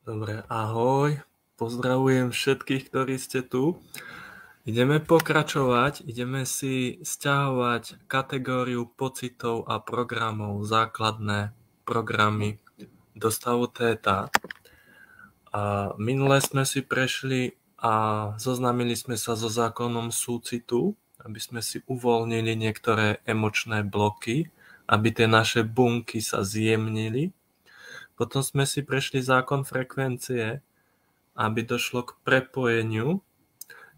Dobre, ahoj. Pozdravujem všetkých, ktorí ste tu. Ideme pokračovať, ideme si sťahovať kategóriu pocitov a programov, základné programy do stavu téta. A minule sme si prešli a zoznámili sme sa so zákonom súcitu, aby sme si uvoľnili niektoré emočné bloky, aby tie naše bunky sa zjemnili. Potom sme si prešli zákon frekvencie, aby došlo k prepojeniu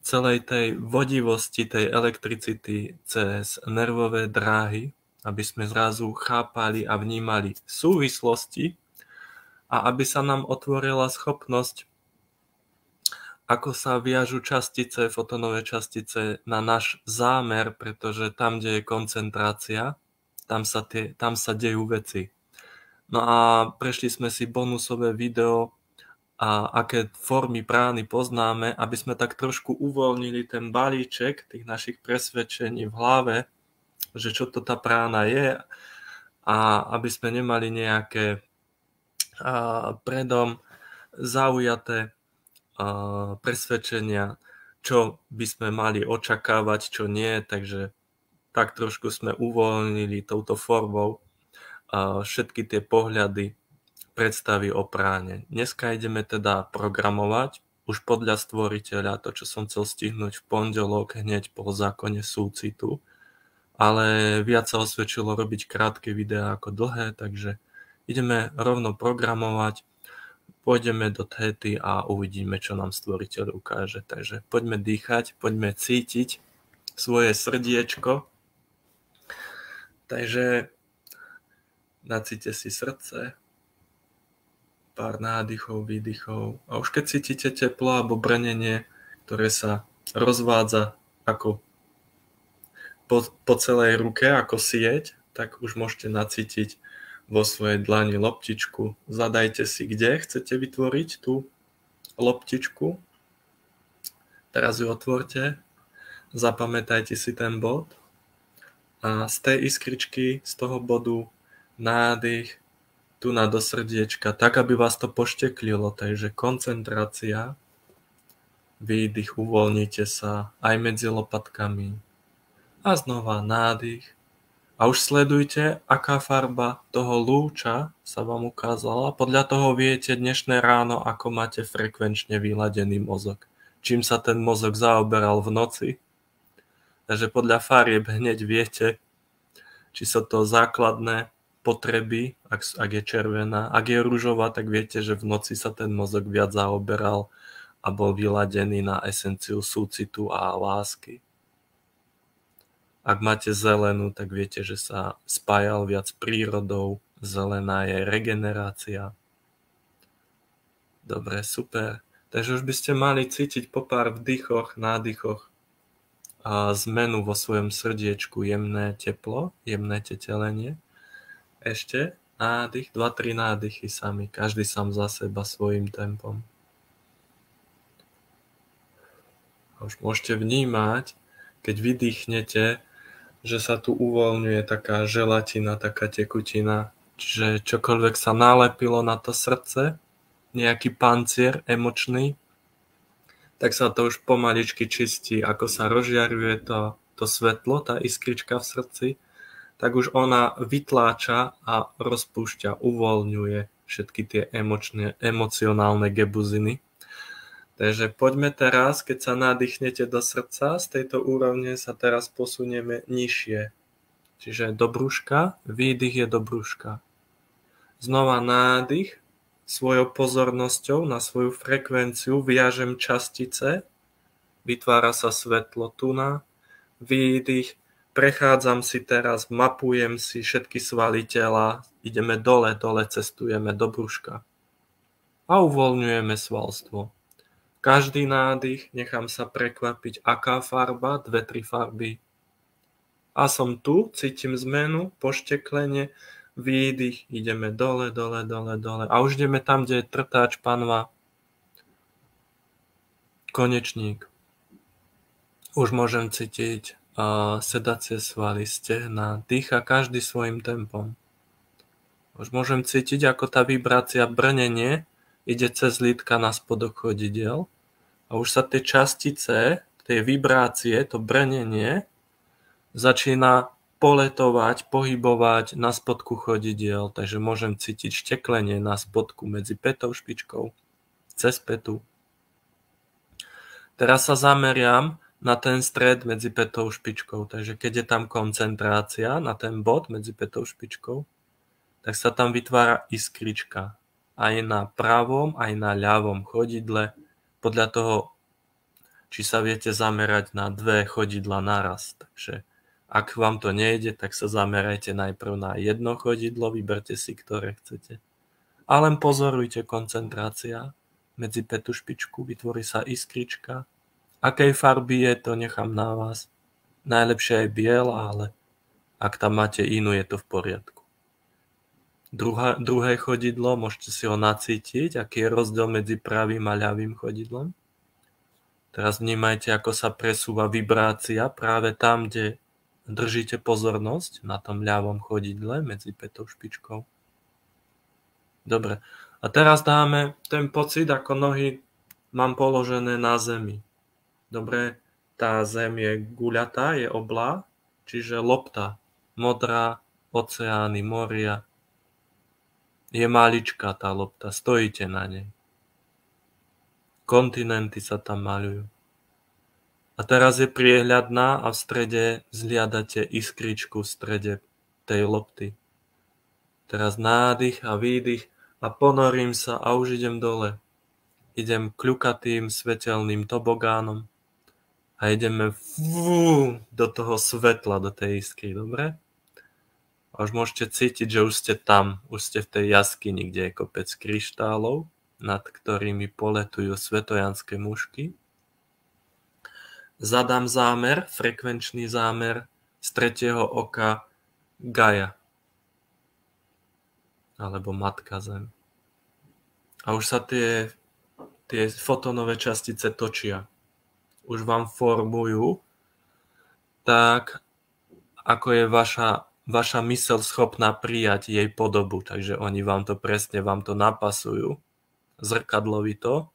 celej tej vodivosti, tej elektricity cez nervové dráhy, aby sme zrazu chápali a vnímali súvislosti a aby sa nám otvorila schopnosť, ako sa viažu častice, fotonové častice na náš zámer, pretože tam, kde je koncentrácia, tam sa dejú veci. No a prešli sme si bonusové video a aké formy prány poznáme, aby sme tak trošku uvoľnili ten balíček tých našich presvedčení v hlave, že čo to tá prána je a aby sme nemali nejaké predom zaujaté presvedčenia, čo by sme mali očakávať, čo nie, takže tak trošku sme uvoľnili touto formou všetky tie pohľady, predstavy o práne. Dneska ideme teda programovať už podľa stvoriteľa, to čo som chcel stihnúť v pondelok hneď po zákone súcitu, ale viac sa osvedčilo robiť krátke videá ako dlhé, takže ideme rovno programovať, pôjdeme do téty a uvidíme, čo nám stvoriteľ ukáže. Takže poďme dýchať, poďme cítiť svoje srdiečko. Takže nacíte si srdce, pár nádychov, výdychov a už keď cítite teplo alebo brnenie, ktoré sa rozvádza ako po celej ruke, ako sieť, tak už môžete nacítiť vo svojej dlani loptičku. Zadajte si, kde chcete vytvoriť tú loptičku. Teraz ju otvorte, zapamätajte si ten bod a z tej iskričky, z toho bodu nádych tu do srdiečka, tak aby vás to pošteklilo, takže koncentrácia, výdych, uvoľnite sa aj medzi lopatkami a znova nádych a už sledujte, aká farba toho lúča sa vám ukázala, podľa toho viete dnešné ráno, ako máte frekvenčne vyladený mozog, čím sa ten mozog zaoberal v noci, takže podľa farieb hneď viete, či sú to základné potreby, ak je červená. Ak je ružová, tak viete, že v noci sa ten mozog viac zaoberal a bol vyladený na esenciu súcitu a lásky. Ak máte zelenú, tak viete, že sa spájal viac s prírodou. Zelená je regenerácia. Dobre, super. Takže už by ste mali cítiť po pár vdychoch, nádychoch a zmenu vo svojom srdiečku, jemné teplo, jemné tetelenie. Ešte nádych, 2-3 nádychy sami, každý sám za seba svojím tempom. A už môžete vnímať, keď vydýchnete, že sa tu uvoľňuje taká želatina, taká tekutina, čiže čokoľvek sa nalepilo na to srdce, nejaký pancier emočný, tak sa to už pomaličky čistí, ako sa rozžiaruje to svetlo, tá iskrička v srdci, tak už ona vytláča a rozpúšťa, uvoľňuje všetky tie emocionálne gebuziny. Takže poďme teraz, keď sa nadýchnete do srdca, z tejto úrovne sa teraz posunieme nižšie. Čiže do brúška, výdych je do brúška. Znova nádych, svojou pozornosťou na svoju frekvenciu viažem častice, vytvára sa svetlo tuna, výdych, prechádzam si teraz, mapujem si všetky svaly tela, ideme dole, cestujeme do brúška a uvoľňujeme svalstvo. Každý nádych nechám sa prekvapiť, aká farba, 2-3 farby. A som tu, cítim zmenu, pošteklenie, výdych, ideme dole. A už ideme tam, kde je trtáč, panva, konečník. Už môžem cítiť sedacie svaly, stehna, dýcha každý svojim tempom. Už môžem cítiť, ako tá vibrácia brnenie ide cez lítka na spodok chodidiel a už sa tie častice, tie vibrácie, to brnenie začína poletovať, pohybovať na spodku chodidiel, takže môžem cítiť šteklenie na spodku medzi pätou špičkou, cez pätu. Teraz sa zameriam na ten stred medzi pätou špičkou, takže keď je tam koncentrácia na ten bod medzi pätou špičkou, tak sa tam vytvára iskrička. Aj na pravom, aj na ľavom chodidle, podľa toho, či sa viete zamerať na dve chodidla naraz. Takže ak vám to nejde, tak sa zamerajte najprv na jedno chodidlo, vyberte si, ktoré chcete. A len pozorujte koncentrácia medzi pätú špičku, vytvorí sa iskrička. Akej farby je, to nechám na vás. Najlepšie je biela, ale ak tam máte inú, je to v poriadku. Druhé chodidlo, môžete si ho nacítiť, aký je rozdiel medzi pravým a ľavým chodidlom. Teraz vnímajte, ako sa presúva vibrácia práve tam, kde držíte pozornosť, na tom ľavom chodidle medzi pätou špičkou. Dobre, a teraz dáme ten pocit, ako nohy mám položené na zemi. Dobre, tá zem je guľatá, je oblá, čiže lopta, modrá, oceány, moria. Je maličká tá lopta, stojíte na nej. Kontinenty sa tam maľujú. A teraz je priehľadná a v strede zliadate iskričku v strede tej lopty. Teraz nádych a výdych a ponorím sa a už idem dole. Idem kľukatým svetelným tobogánom a ideme do toho svetla, do tej iskry, dobre? A už môžete cítiť, že už ste tam, už ste v tej jaskyni, kde je kopec kryštálov, nad ktorými poletujú svetojanské mušky. Zadám zámer, frekvenčný zámer z tretieho oka Gaia, alebo Matka Zem. A už sa tie fotónové častice točia. Už vám formujú tak, ako je vaša myseľ schopná prijať jej podobu. Takže oni vám to presne napasujú zrkadlovito.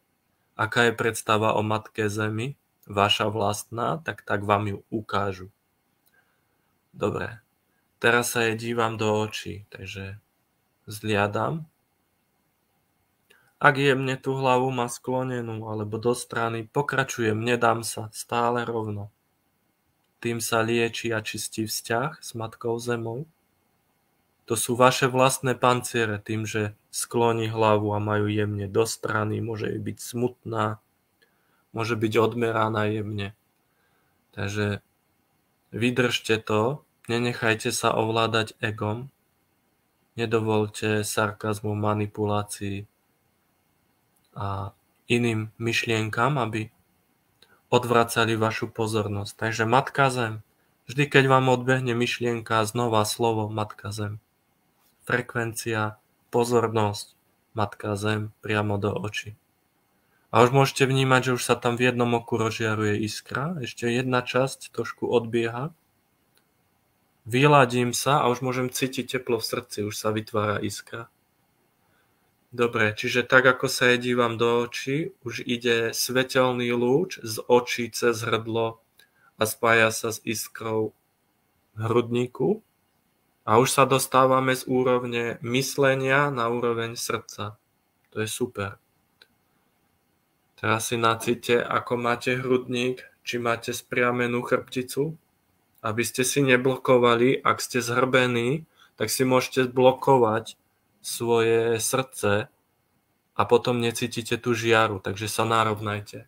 Aká je predstava o Matke Zemi, vaša vlastná, tak vám ju ukážu. Dobre, teraz sa jej dívam do očí, takže zliadam. Ak jemne tú hlavu má sklonenú alebo do strany, pokračujem, nedám sa, stále rovno. Tým sa lieči a čistí vzťah s Matkou Zemou. To sú vaše vlastné panciere, tým, že skloní hlavu a majú jemne do strany, môže byť smutná, môže byť odmeraná jemne. Takže vydržte to, nenechajte sa ovládať egom, nedovolte sarkazmu, manipulácii a iným myšlienkam, aby odvracali vašu pozornosť. Takže Matka Zem, vždy keď vám odbehne myšlienka, znova slovo Matka Zem. Frekvencia, pozornosť, Matka Zem priamo do očí. A už môžete vnímať, že už sa tam v jednom oku rozžiaruje iskra, ešte jedna časť trošku odbieha. Vyladím sa a už môžem cítiť teplo v srdci, už sa vytvára iskra. Dobre, čiže tak ako sa ja dívam do očí, už ide svetelný lúč z očí cez hrdlo a spája sa s iskrou v hrudníku. A už sa dostávame z úrovne myslenia na úroveň srdca. To je super. Teraz si nacíte, ako máte hrudník, či máte spriamenú chrbticu, aby ste si neblokovali. Ak ste zhrbení, tak si môžete blokovať svoje srdce a potom necítite tú žiaru, takže sa narovnajte.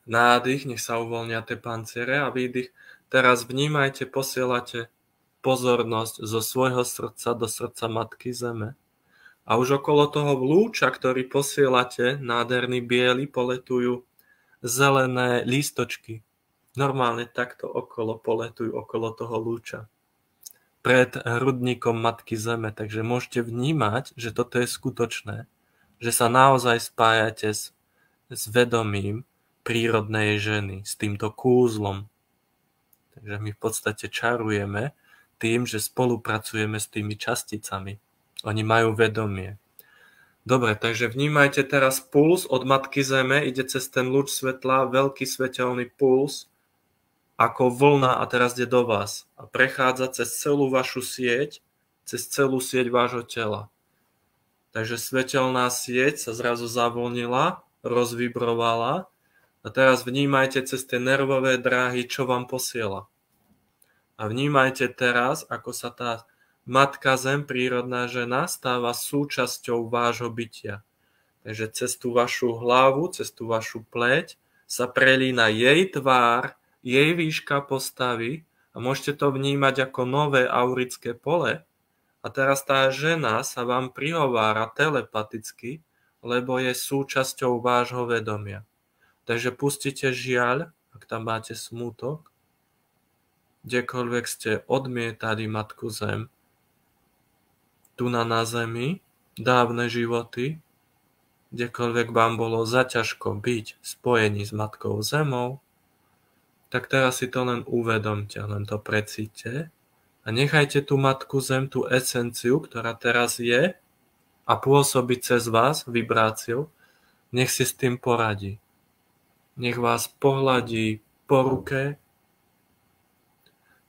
Nádych, nech sa uvoľnia tie panciere a výdych. Teraz vnímajte, posielate pozornosť zo svojho srdca do srdca Matky Zeme. A už okolo toho lúča, ktorý posielate, nádherný biely, poletujú zelené lístočky. Normálne takto poletujú okolo toho lúča. Pred hrudníkom Matky Zeme. Takže môžete vnímať, že toto je skutočné. Že sa naozaj spájate s vedomím prírodnej ženy, s týmto kúzlom. Takže my v podstate čarujeme tým, že spolupracujeme s tými časticami. Oni majú vedomie. Dobre, takže vnímajte teraz puls od Matky Zeme, ide cez ten lúč svetla, veľký svetelný puls, ako vlna a teraz ide do vás a prechádza cez celú vašu sieť, cez celú sieť vášho tela. Takže svetelná sieť sa zrazu zavlnila, rozvibrovala a teraz vnímajte cez tie nervové dráhy, čo vám posiela. A vnímajte teraz, ako sa tá Matka Zem, prírodná žena, stáva súčasťou vášho bytia. Takže cez tú vašu hlavu, cez tú vašu pleť sa prelína jej tvár, jej výška postavy a môžete to vnímať ako nové aurické pole. A teraz tá žena sa vám prihovára telepaticky, lebo je súčasťou vášho vedomia. Takže pustite žiaľ, ak tam máte smútok, kdekoľvek ste odmietali Matku Zem, tu na zemi, dávne životy, kdekoľvek vám bolo zaťažko byť spojení s Matkou Zemou, tak teraz si to len uvedomte, len to precíťte a nechajte tú Matku Zem, tú esenciu, ktorá teraz je a pôsobí cez vás vibráciou, nech si s tým poradí. Nech vás pohľadí po ruke,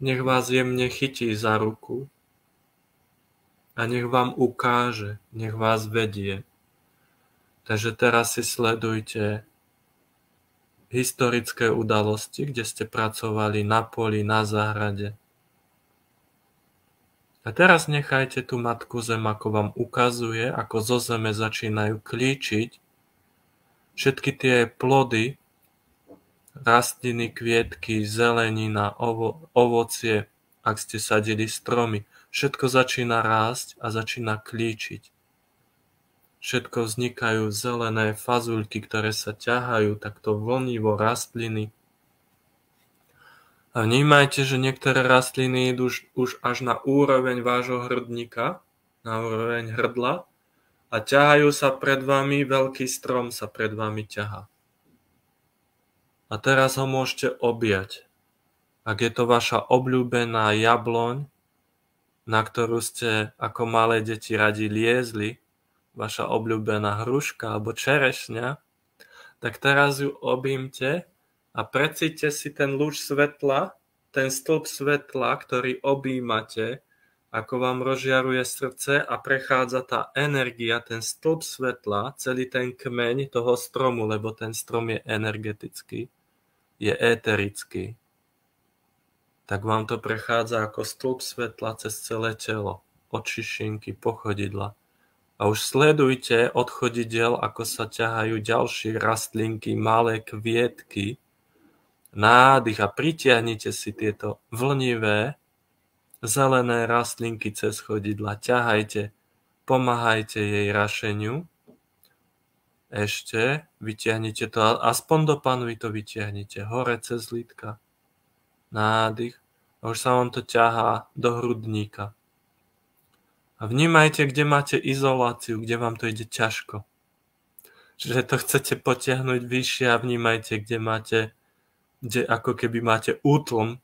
nech vás jemne chytí za ruku a nech vám ukáže, nech vás vedie. Takže teraz si sledujte historické udalosti, kde ste pracovali na poli, na záhrade. A teraz nechajte tú Matku Zem, ako vám ukazuje, ako zo zeme začínajú klíčiť všetky tie plody, rastliny, kvietky, zelenina, ovocie, ak ste sadili stromy. Všetko začína rásť a začína klíčiť. Všetko vznikajú zelené fazulky, ktoré sa ťahajú takto vlnivo, rastliny. A vnímajte, že niektoré rastliny idú už až na úroveň vášho hrdníka, na úroveň hrdla a ťahajú sa pred vami, veľký strom sa pred vami ťahá. A teraz ho môžete objať. Ak je to vaša obľúbená jabloň, na ktorú ste ako malé deti radi liezli, vaša obľúbená hruška alebo čerešňa, tak teraz ju objmite a precíťte si ten lúč svetla, ten stĺp svetla, ktorý objímate, ako vám rozžiaruje srdce a prechádza tá energia, ten stĺp svetla, celý ten kmeň toho stromu, lebo ten strom je energetický, je éterický. Tak vám to prechádza ako stĺp svetla cez celé telo, od šišinky po chodidla. A už sledujte od chodidiel, ako sa ťahajú ďalšie rastlinky, malé kvietky, nádych a pritiahnite si tieto vlnivé, zelené rastlinky cez chodidla. Ťahajte, pomáhajte jej rašeniu. Ešte vytiahnite to, aspoň do panvy to vytiahnite, hore cez lítka. Nádych a už sa vám to ťahá do hrudníka. A vnímajte, kde máte izoláciu, kde vám to ide ťažko. Čiže to chcete potiahnuť vyššie a vnímajte, kde ako keby máte útlm,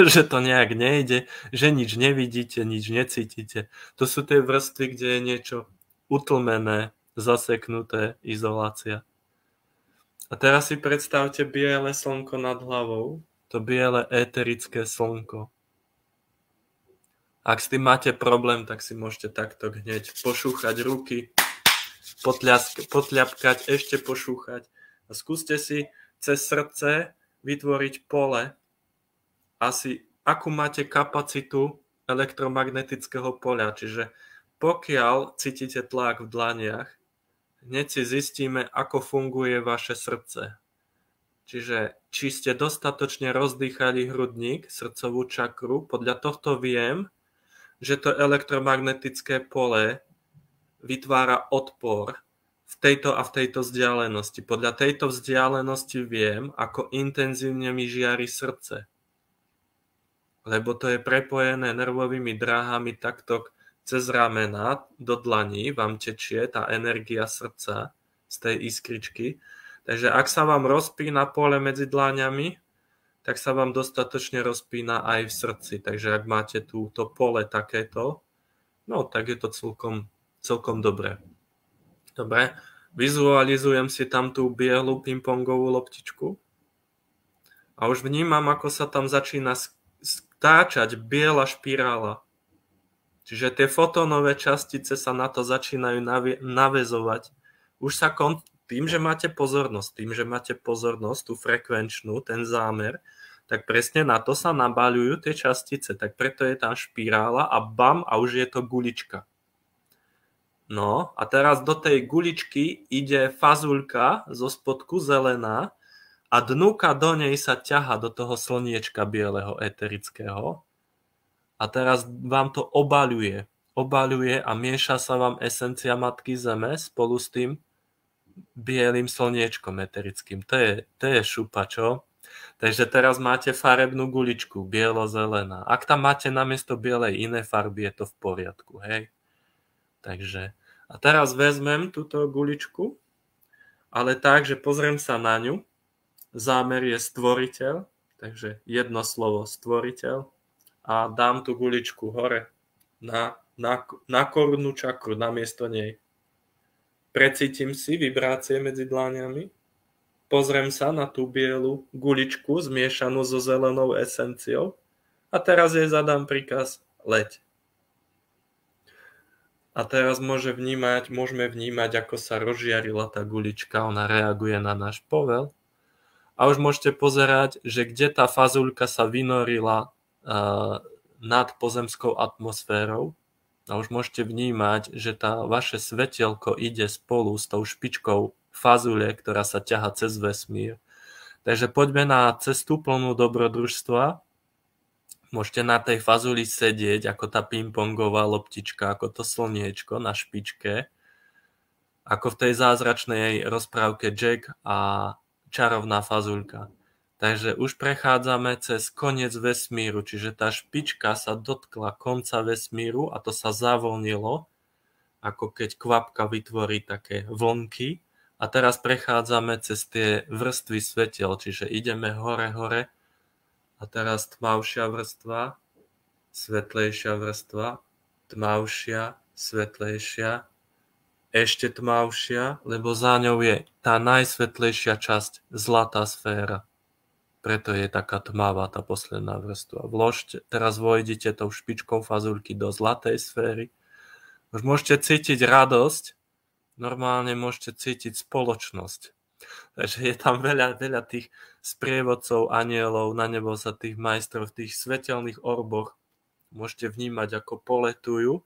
že to nejak nejde, že nič nevidíte, nič necítite. To sú tie vrstvy, kde je niečo utlmené, zaseknuté, izolácia. A teraz si predstavte biele slnko nad hlavou, to biele éterické slnko. Ak s tým máte problém, tak si môžete takto hneď pošúchať ruky, potľapkať, ešte pošúchať. A skúste si cez srdce vytvoriť pole, asi akú máte kapacitu elektromagnetického poľa. Čiže pokiaľ cítite tlak v dlaniach, hneď si zistíme, ako funguje vaše srdce. Čiže či ste dostatočne rozdýchali hrudník, srdcovú čakru, podľa tohto viem, že to elektromagnetické pole vytvára odpor v tejto a v tejto vzdialenosti. Podľa tejto vzdialenosti viem, ako intenzívne mi žiari srdce. Lebo to je prepojené nervovými dráhami takto cez ramena do dlaní, vám tečie tá energia srdca z tej iskričky. Takže ak sa vám rozpína pole medzi dlaňami, tak sa vám dostatočne rozpína aj v srdci. Takže ak máte túto pole takéto, no tak je to celkom dobré. Dobre, vizualizujem si tam tú bielu pingpongovú loptičku a už vnímam, ako sa tam začína stáčať biela špirála. Čiže tie fotónové častice sa na to začínajú naväzovať. Už sa tým, že máte pozornosť, tú frekvenčnú, ten zámer, tak presne na to sa nabaľujú tie častice. Tak preto je tam špirála a bam, a už je to gulička. No a teraz do tej guličky ide fazuľka zo spodku zelená a dnuka do nej sa ťaha do toho slniečka bieleho eterického. A teraz vám to obaľuje a mieša sa vám esencia Matky Zeme spolu s tým bielým slniečkom eterickým. To je šupa, čo? Takže teraz máte farebnú guličku, bielo-zelená. Ak tam máte namiesto bielej iné farby, je to v poriadku, hej? Takže, a teraz vezmem túto guličku, ale tak, že pozriem sa na ňu. Zámer je stvoriteľ, takže jedno slovo stvoriteľ. A dám tú guličku hore na korunnú čakru namiesto nej. Precítim si vibrácie medzi dláňami. Pozriem sa na tú bielu guličku zmiešanú so zelenou esenciou a teraz jej zadám príkaz leď. A teraz môžeme vnímať, ako sa rozžiarila tá gulička, ona reaguje na náš povel. A už môžete pozerať, že kde tá fazuľka sa vynorila nad pozemskou atmosférou. A už môžete vnímať, že tá vaše svetielko ide spolu s tou špičkou fazule, ktorá sa ťaha cez vesmír. Takže poďme na cestu plnú dobrodružstva. Môžete na tej fazuli sedieť ako tá pingpongová loptička, ako to slniečko na špičke. Ako v tej zázračnej rozprávke Jack a čarovná fazulka. Takže už prechádzame cez koniec vesmíru, čiže tá špička sa dotkla konca vesmíru a to sa zavlnilo, ako keď kvapka vytvorí také vlnky. A teraz prechádzame cez tie vrstvy svetiel, čiže ideme hore a teraz tmavšia vrstva, svetlejšia vrstva, tmavšia, svetlejšia, ešte tmavšia, lebo za ňou je tá najsvetlejšia časť, zlatá sféra. Preto je taká tmavá tá posledná vrstva. Teraz vojdite tou špičkou fazulky do zlatej sféry. Už môžete cítiť radosť, normálne môžete cítiť spoločnosť. Takže je tam veľa tých sprievodcov, anielov, na nebo sa tých majstrov, tých svetelných orboch. Môžete vnímať, ako poletujú.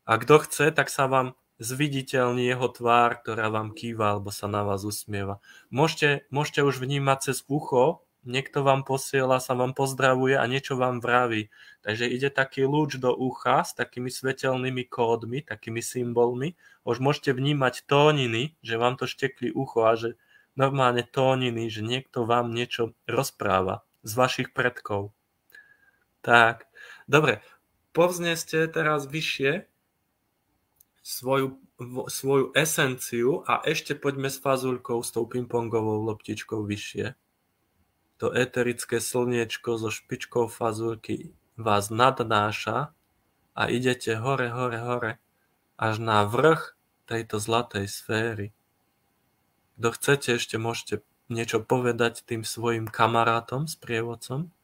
A kto chce, tak sa vám zviditeľní jeho tvár, ktorá vám kýva alebo sa na vás usmieva. Môžete už vnímať cez ucho, niekto vám posiela, sa vám pozdravuje a niečo vám vraví. Takže ide taký lúč do ucha s takými svetelnými kódmi, takými symbolmi. Už môžete vnímať tóniny, že vám to štekli ucho a že normálne tóniny, že niekto vám niečo rozpráva z vašich predkov. Tak, dobre, povzneste teraz vyššie svoju esenciu a ešte poďme s fazulkou, s tou pingpongovou loptičkou vyššie. To eterické slniečko so špičkou fazulky vás nadnáša a idete hore, až na vrch tejto zlatej sféry. Kto chcete, ešte môžete niečo povedať tým svojim kamarátom, sprievodcom.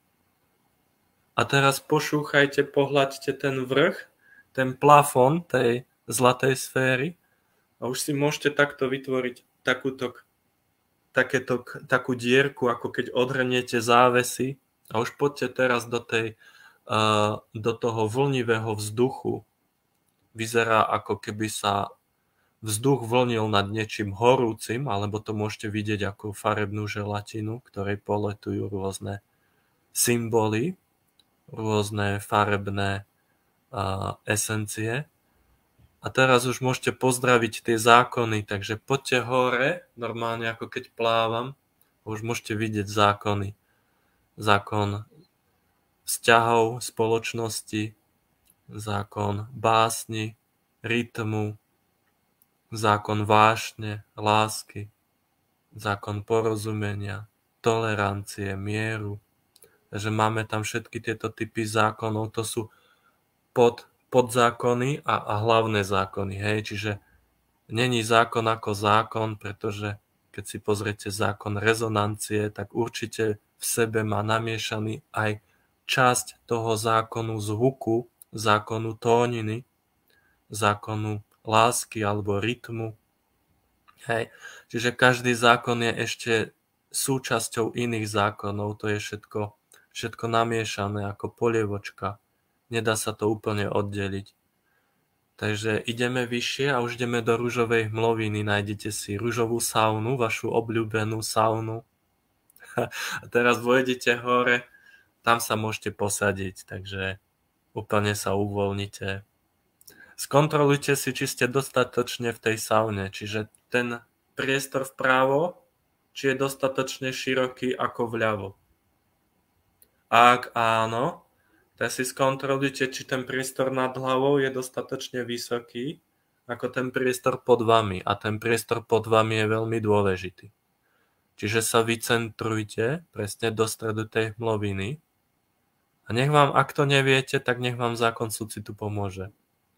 A teraz pošúchajte, pohľaďte ten vrch, ten plafón tej zlatej sféry a už si môžete takto vytvoriť takú dierku, ako keď odhrniete závesy a už poďte teraz do toho vlnivého vzduchu. Vyzerá, ako keby sa vzduch vlnil nad niečím horúcim, alebo to môžete vidieť ako farebnú želatinu, ktorej poletujú rôzne symboly, rôzne farebné esencie. A teraz už môžete pozdraviť tie zákony, takže poďte hore, normálne ako keď plávam, už môžete vidieť zákony. Zákon vzťahov, spoločnosti, zákon básni, rytmu, zákon vášne, lásky, zákon porozumenia, tolerancie, mieru. Takže máme tam všetky tieto typy zákonov, to sú podzákony a hlavné zákony, hej, čiže Není zákon ako zákon, pretože keď si pozriete zákon rezonancie, tak určite v sebe má namiešaný aj časť toho zákonu zvuku, zákonu tóniny, zákonu lásky alebo rytmu. Hej. Čiže každý zákon je ešte súčasťou iných zákonov, to je všetko namiešané ako polievočka. Nedá sa to úplne oddeliť. Takže ideme vyššie a už ideme do ružovej hmloviny. Nájdete si ružovú saunu, vašu obľúbenú saunu. A teraz vojdete hore, tam sa môžete posadiť, takže úplne sa uvoľnite. Skontrolujte si, či ste dostatočne v tej saune, čiže ten priestor vpravo, či je dostatočne široký ako vľavo. Ak áno, tak si skontrolujte, či ten priestor nad hlavou je dostatočne vysoký ako ten priestor pod vami. A ten priestor pod vami je veľmi dôležitý. Čiže sa vycentrujte presne do stredu tej hmloviny. A nech vám, ak to neviete, tak nech vám zákon súcitu pomôže.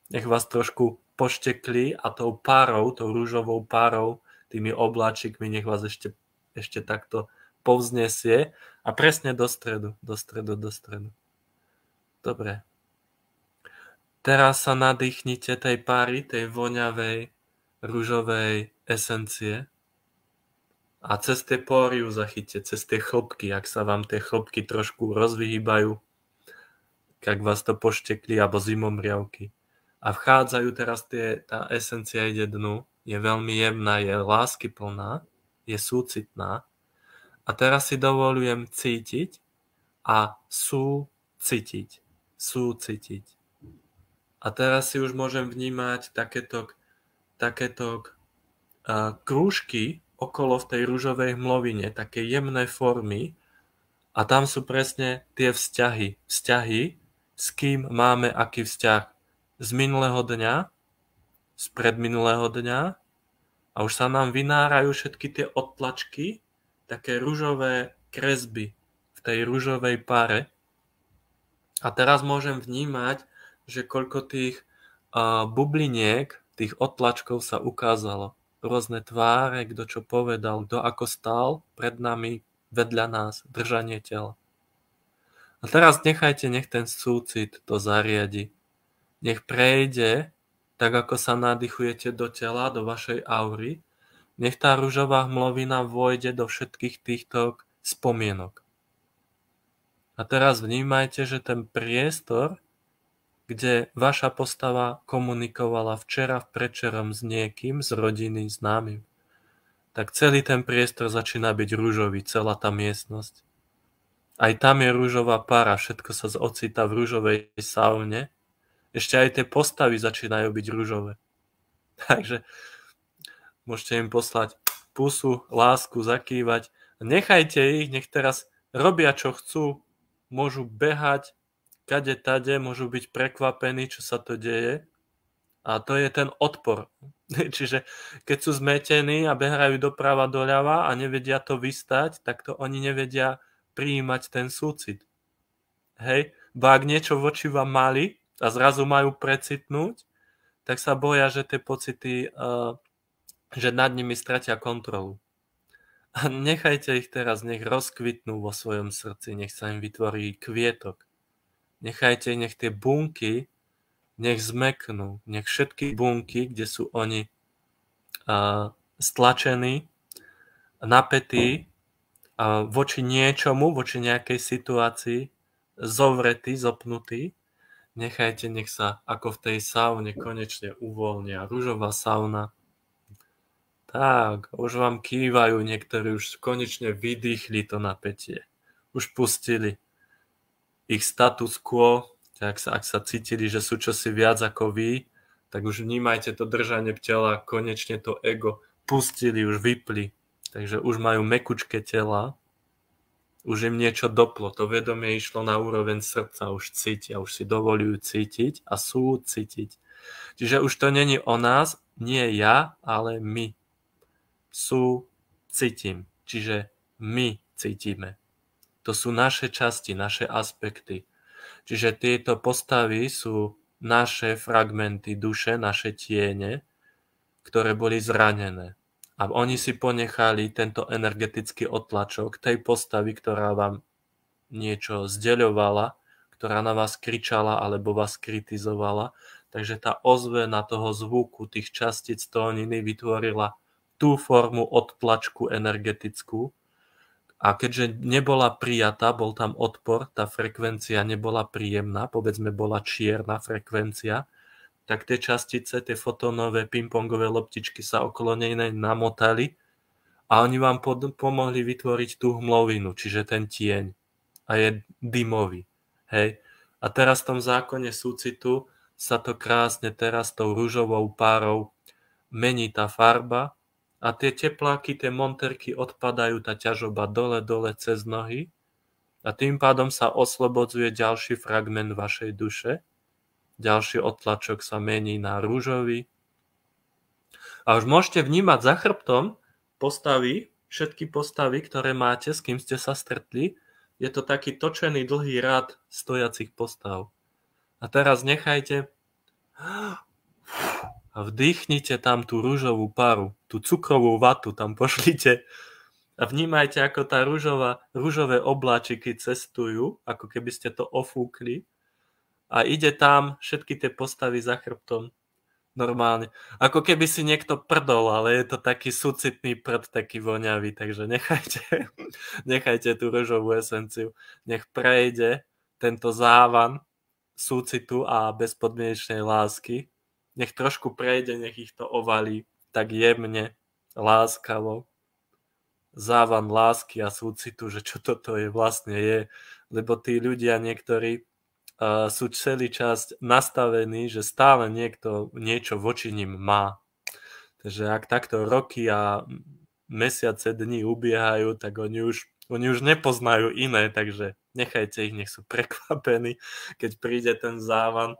Nech vás trošku pošteklí a tou párou, tou rúžovou párou, tými obláčikmi, nech vás ešte takto povznesie a presne do stredu. Dobre. Teraz sa nadýchnite tej páry, tej voňavej, ružovej esencie a cez tie póry ju zachyťte, cez tie chlopky, ak sa vám tie chlopky trošku rozvyhýbajú, ak vás to poštekli, alebo zimomriavky. A vchádzajú teraz tá esencia ide dnu, je veľmi jemná, je láskyplná, je súcitná. A teraz si dovolujem cítiť a súcitiť. A teraz si už môžem vnímať takéto krúžky okolo v tej ružovej hmlovine, také jemné formy a tam sú presne tie vzťahy, s kým máme aký vzťah z minulého dňa, z predminulého dňa a už sa nám vynárajú všetky tie odtlačky, také ružové kresby v tej ružovej pare. A teraz môžem vnímať, že koľko tých bubliniek, tých odtlačkov sa ukázalo. Rôzne tváre, kto čo povedal, kto ako stál pred nami, vedľa nás, držanie tela. A teraz nech ten súcit to zariadi. Nech prejde, tak ako sa nadýchujete do tela, do vašej aury, nech tá ružová hmlovina vojde do všetkých týchto spomienok. A teraz vnímajte, že ten priestor, kde vaša postava komunikovala včera predčerom s niekým, z rodiny, známym, tak celý ten priestor začína byť ružový, celá tá miestnosť. Aj tam je ružová para, všetko sa ocitá v ružovej saune. Ešte aj tie postavy začínajú byť ružové. Takže môžete im poslať pusu, lásku, zakývať. Nechajte ich, nech teraz robia, čo chcú. Môžu behať, kade tade, môžu byť prekvapení, čo sa to deje. A to je ten odpor. Čiže keď sú zmetení a behajú doprava, doľava a nevedia to vystať, tak to oni nevedia prijímať ten súcit. Hej? Bo ak niečo voči vám mali a zrazu majú precitnúť, tak sa boja, že tie pocity, že nad nimi stratia kontrolu. A nechajte ich teraz, nech rozkvitnú vo svojom srdci, nech sa im vytvorí kvietok. Nechajte, nech tie bunky, nech zmeknú, nech všetky bunky, kde sú oni stlačení, napätí voči niečomu, voči nejakej situácii, zovretí, zopnutí, nechajte, nech sa ako v tej saune konečne uvoľnia. Ružová sauna. Tak, už vám kývajú, niektorí už konečne vydýchli to napätie. Už pustili ich status quo, ak sa cítili, že sú čosi viac ako vy, tak už vnímajte to držanie tela, konečne to ego pustili, už vypli. Takže už majú mekučké tela, už im niečo doplo, to vedomie išlo na úroveň srdca, už cítia, už si dovolujú cítiť a súcítiť. Čiže už to není o nás, nie ja, ale my. Cítim, čiže my cítime. To sú naše časti, naše aspekty. Čiže tieto postavy sú naše fragmenty duše, naše tiene ktoré boli zranené. A oni si ponechali tento energetický odtlačok tej postavy, ktorá vám niečo zdeľovala, ktorá na vás kričala alebo vás kritizovala. Takže tá ozvena toho zvuku, tých častíc tóniny vytvorila tú formu odtlačku energetickú. A keďže nebola prijatá, bol tam odpor, tá frekvencia nebola príjemná, povedzme bola čierna frekvencia, tak tie častice, tie fotónové pingpongové loptičky sa okolo nej namotali a oni vám pomohli vytvoriť tú hmlovinu, čiže ten tieň. A je dymový. Hej. A teraz v tom zákone súcitu sa to krásne teraz tou ružovou párou mení tá farba a tie tepláky, tie monterky odpadajú, tá ťažoba dole cez nohy a tým pádom sa oslobodzuje ďalší fragment vašej duše. Ďalší odtlačok sa mení na ružový. A už môžete vnímať za chrbtom postavy, všetky postavy, ktoré máte, s kým ste sa stretli. Je to taký točený dlhý rad stojacich postav. A teraz nechajte a vdýchnite tam tú ružovú paru, tú cukrovú vatu tam pošlite a vnímajte, ako tá ružové obláčiky cestujú, ako keby ste to ofúkli a ide tam všetky tie postavy za chrbtom normálne. Ako keby si niekto prdol, ale je to taký súcitný prd, taký voňavý, takže nechajte tú ružovú esenciu. Nech prejde tento závan súcitu a bezpodmienečnej lásky. Nech trošku prejde, nech ich to ovalí tak jemne, láskavo. Závan lásky a súcitu, že čo toto je vlastne je. Lebo tí ľudia niektorí sú celý čas nastavení, že stále niekto niečo voči ním má. Takže ak takto roky a mesiace, dní ubiehajú, tak oni už nepoznajú iné, takže nechajte ich, nech sú prekvapení, keď príde ten závan.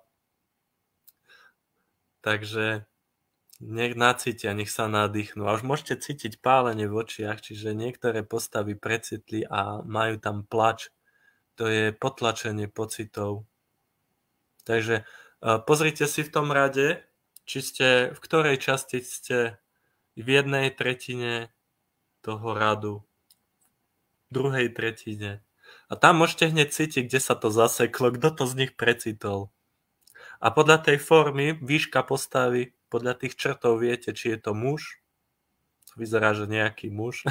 Takže nech nacítia, nech sa nadýchnú. A už môžete cítiť pálenie v očiach, čiže niektoré postavy precitli a majú tam plač. To je potlačenie pocitov. Takže pozrite si v tom rade, či ste, v ktorej časti ste v jednej tretine toho radu, v druhej tretine. A tam môžete hneď cítiť, kde sa to zaseklo, kto to z nich precitol. A podľa tej formy, výška postavy, podľa tých črtov viete, či je to muž. Vyzerá, že nejaký muž.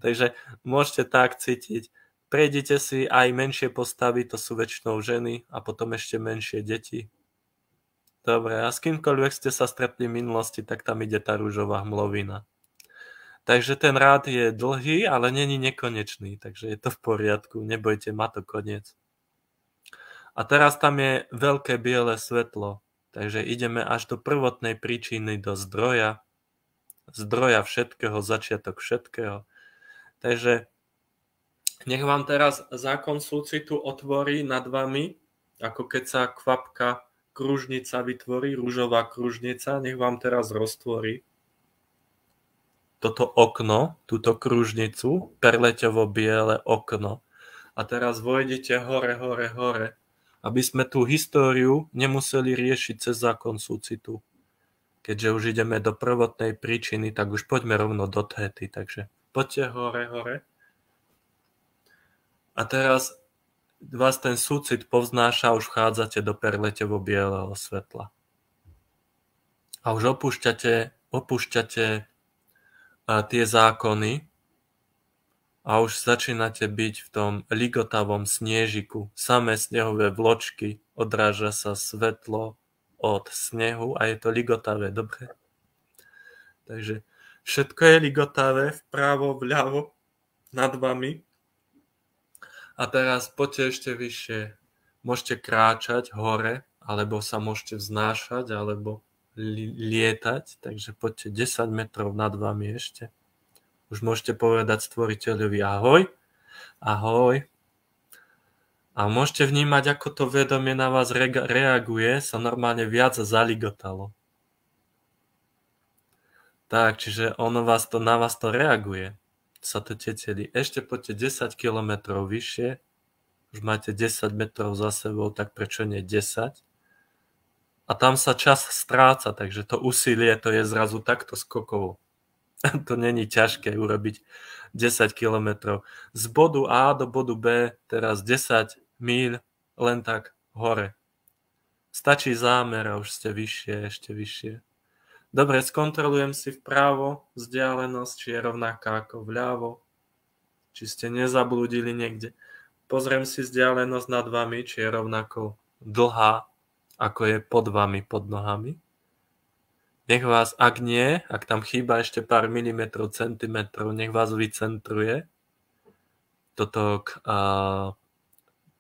Takže môžete tak cítiť. Prejdite si aj menšie postavy, to sú väčšinou ženy a potom ešte menšie deti. Dobre, a s kýmkoľvek ste sa stretli v minulosti, tak tam ide tá ružová hmlovina. Takže ten rád je dlhý, ale není nekonečný, takže je to v poriadku, nebojte, má to koniec. A teraz tam je veľké biele svetlo, takže ideme až do prvotnej príčiny, do zdroja všetkého, začiatok všetkého. Takže nech vám teraz zákon súcitu otvorí nad vami, ako keď sa kvapka kružnica vytvorí, ružová kružnica, nech vám teraz roztvorí toto okno, túto kružnicu, perleťovo-biele okno. A teraz vojdete hore, aby sme tú históriu nemuseli riešiť cez zákon súcitu. Keďže už ideme do prvotnej príčiny, tak už poďme rovno do téty. Takže poďte hore. A teraz vás ten súcit povznáša, už vchádzate do perleťovo-bieleho svetla. A už opúšťate tie zákony a už začínate byť v tom ligotavom snežiku. Samé snehové vločky, odráža sa svetlo od snehu a je to ligotavé, dobre? Takže všetko je ligotavé, vpravo, vľavo, nad vami. A teraz poďte ešte vyššie. Môžete kráčať hore, alebo sa môžete vznášať, alebo lietať. Takže poďte 10 metrov nad vami ešte. Už môžete povedať stvoriteľovi ahoj. Ahoj. A môžete vnímať, ako to vedomie na vás reaguje, sa normálne viac zaligotalo. Tak, čiže na vás to reaguje. Sa to teteli. Ešte poďte 10 km vyššie. Už máte 10 metrov za sebou, tak prečo nie 10? A tam sa čas stráca, takže to úsilie to je zrazu takto skokovo. To není ťažké urobiť 10 kilometrov. Z bodu A do bodu B teraz 10 míľ len tak hore. Stačí zámer a už ste vyššie, ešte vyššie. Dobre, skontrolujem si vpravo vzdialenosť, či je rovnaká ako vľavo, či ste nezablúdili niekde. Pozriem si vzdialenosť nad vami, či je rovnako dlhá, ako je pod vami, pod nohami. Nech vás, ak nie, ak tam chýba ešte pár milimetrov, centimetrov, nech vás vycentruje toto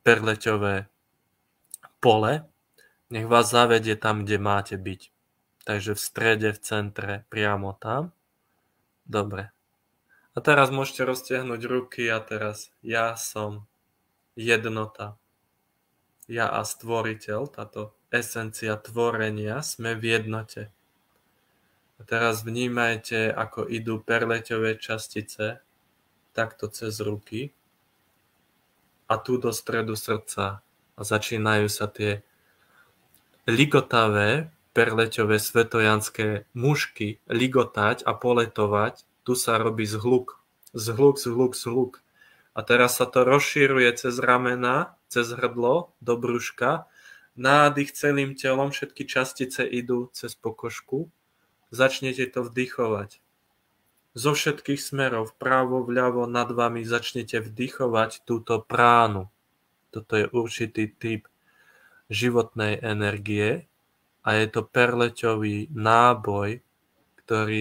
perleťové pole, nech vás zavedie tam, kde máte byť. Takže v strede, v centre, priamo tam. Dobre. A teraz môžete roztiahnuť ruky a teraz ja som jednota. Ja a stvoriteľ, táto esencia tvorenia, sme v jednote. A teraz vnímajte, ako idú perleťové častice takto cez ruky a tu do stredu srdca. A začínajú sa tie ligotavé perleťové svetojanské mušky ligotať a poletovať. Tu sa robí zhluk. Zhluk, zhluk, zhluk. A teraz sa to rozšíruje cez ramena, cez hrdlo, do brúška. Nádych celým telom, všetky častice idú cez pokožku. Začnete to vdychovať. Zo všetkých smerov, vpravo, vľavo, nad vami začnete vdychovať túto pránu. Toto je určitý typ životnej energie a je to perleťový náboj, ktorý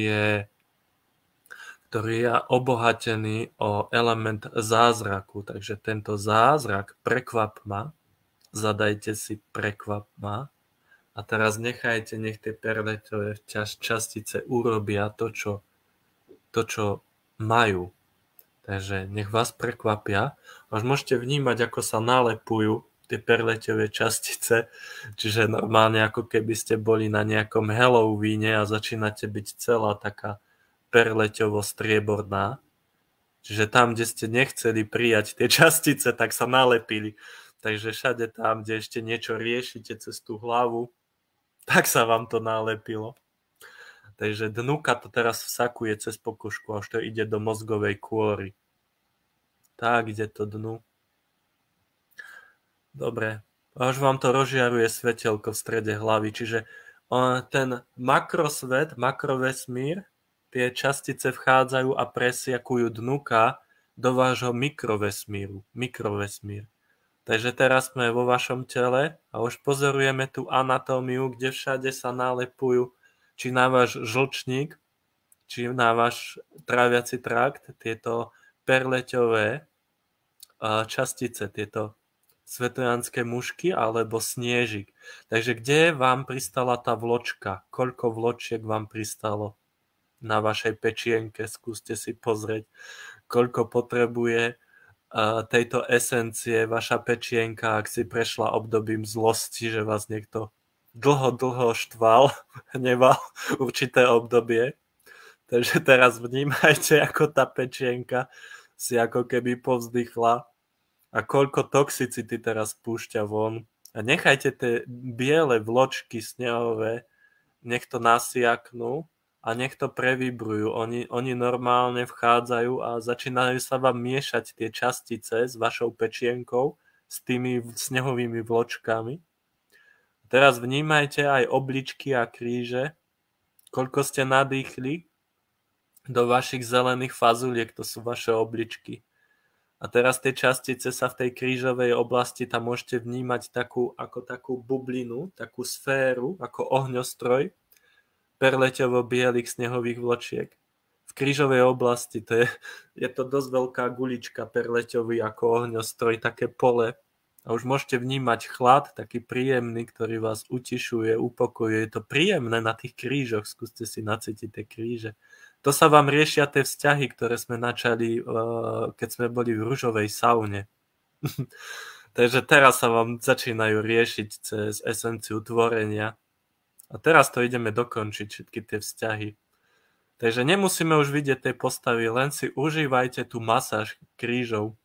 je obohatený o element zázraku. Takže tento zázrak, prekvap ma, zadajte si prekvap ma. A teraz nechajte, nech tie perleťové častice urobia to, čo majú. Takže nech vás prekvapia. Až môžete vnímať, ako sa nalepujú tie perleťové častice. Čiže normálne, ako keby ste boli na nejakom Halloweene a začínate byť celá taká perleťovo-strieborná. Čiže tam, kde ste nechceli prijať tie častice, tak sa nalepili. Takže všade tam, kde ešte niečo riešite cez tú hlavu, tak sa vám to nalepilo. Takže dnuka to teraz vsakuje cez pokožku, až to ide do mozgovej kôry. Tak, ide to dnu. Dobre. Až vám to rozžiaruje svetelko v strede hlavy. Čiže ten makrosvet, makrovesmír, tie častice vchádzajú a presiakujú dnuka do vášho mikrovesmíru. Mikrovesmír. Takže teraz sme vo vašom tele a už pozorujeme tú anatómiu, kde všade sa nalepujú, či na váš žlčník, či na váš tráviaci trakt, tieto perleťové častice, tieto svetojanské mušky alebo sniežik. Takže kde vám pristala tá vločka? Koľko vločiek vám pristalo na vašej pečienke? Skúste si pozrieť, koľko potrebuje tejto esencie vaša pečienka, ak si prešla obdobím zlosti, že vás niekto dlho štval, hneval určité obdobie. Takže teraz vnímajte, ako tá pečienka si ako keby povzdychla a koľko toxicity teraz púšťa von. A nechajte tie biele vločky snehové, nech to nasiaknú a nech to previbrujú. Oni normálne vchádzajú a začínajú sa vám miešať tie častice s vašou pečienkou, s tými snehovými vločkami. Teraz vnímajte aj obličky a kríže, koľko ste nadýchli do vašich zelených fazuliek, to sú vaše obličky. A teraz tie častice sa v tej krížovej oblasti, tam môžete vnímať ako takú bublinu, takú sféru, ako ohňostroj, perleťovo-bielých snehových vločiek. V krížovej oblasti je to dosť veľká gulička perleťový ako ohňostroj, také pole. A už môžete vnímať chlad, taký príjemný, ktorý vás utišuje, upokojuje. Je to príjemné na tých krížoch, skúste si nacítiť tie kríže. To sa vám riešia tie vzťahy, ktoré sme načali, keď sme boli v ružovej saune. Takže teraz sa vám začínajú riešiť cez esenciu tvorenia. A teraz to ideme dokončiť, všetky tie vzťahy. Takže nemusíme už vidieť tej postavy, len si užívajte tú masáž krížov.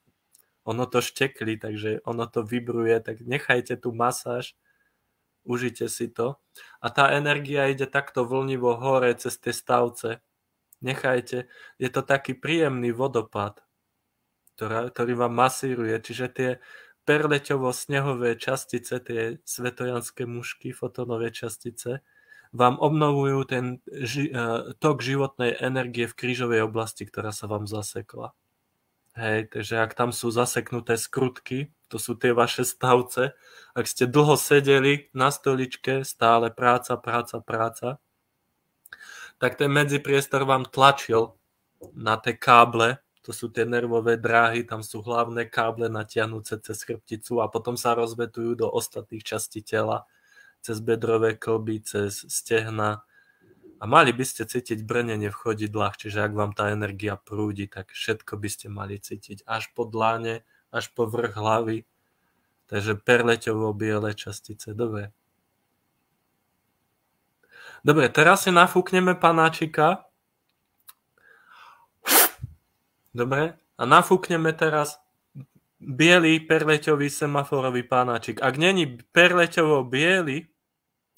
Ono to štekli, takže ono to vibruje, tak nechajte tú masáž Užite si to. A tá energia ide takto vlnivo hore cez tie stavce. Nechajte, je to taký príjemný vodopád, ktorý vám masíruje. Čiže tie perleťovo-snehové častice, tie svetojanské mušky, fotónové častice, vám obnovujú ten tok životnej energie v krížovej oblasti, ktorá sa vám zasekla. Hej, takže ak tam sú zaseknuté skrutky, to sú tie vaše stavce, ak ste dlho sedeli na stoličke, stále práca, tak ten medzipriestor vám tlačil na tie káble, to sú tie nervové dráhy, tam sú hlavné káble natiahnúce cez chrbticu a potom sa rozvetujú do ostatných častí tela, cez bedrové klby, cez stehna. A mali by ste cítiť brnenie v chodidlách, čiže ak vám tá energia prúdi, tak všetko by ste mali cítiť až po dlane, až po vrch hlavy. Takže perleťovo-biele častice. Dobre. Dobre, teraz si nafúkneme panáčika. Dobre. A nafúkneme teraz biely perleťový semaforový panáčik. Ak není perleťovo-biely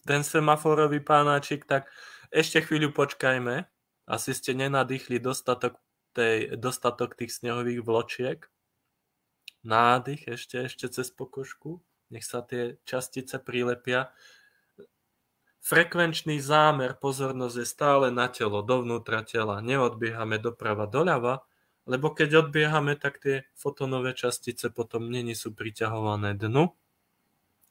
ten semaforový panáčik, tak ešte chvíľu počkajme. Asi ste nenadýchli dostatok tých snehových vločiek. Nádych ešte cez pokožku. Nech sa tie častice prilepia. Frekvenčný zámer, pozornosť je stále na telo, dovnútra tela. Neodbiehame doprava, doľava, lebo keď odbiehame, tak tie fotónové častice potom není sú priťahované dnu.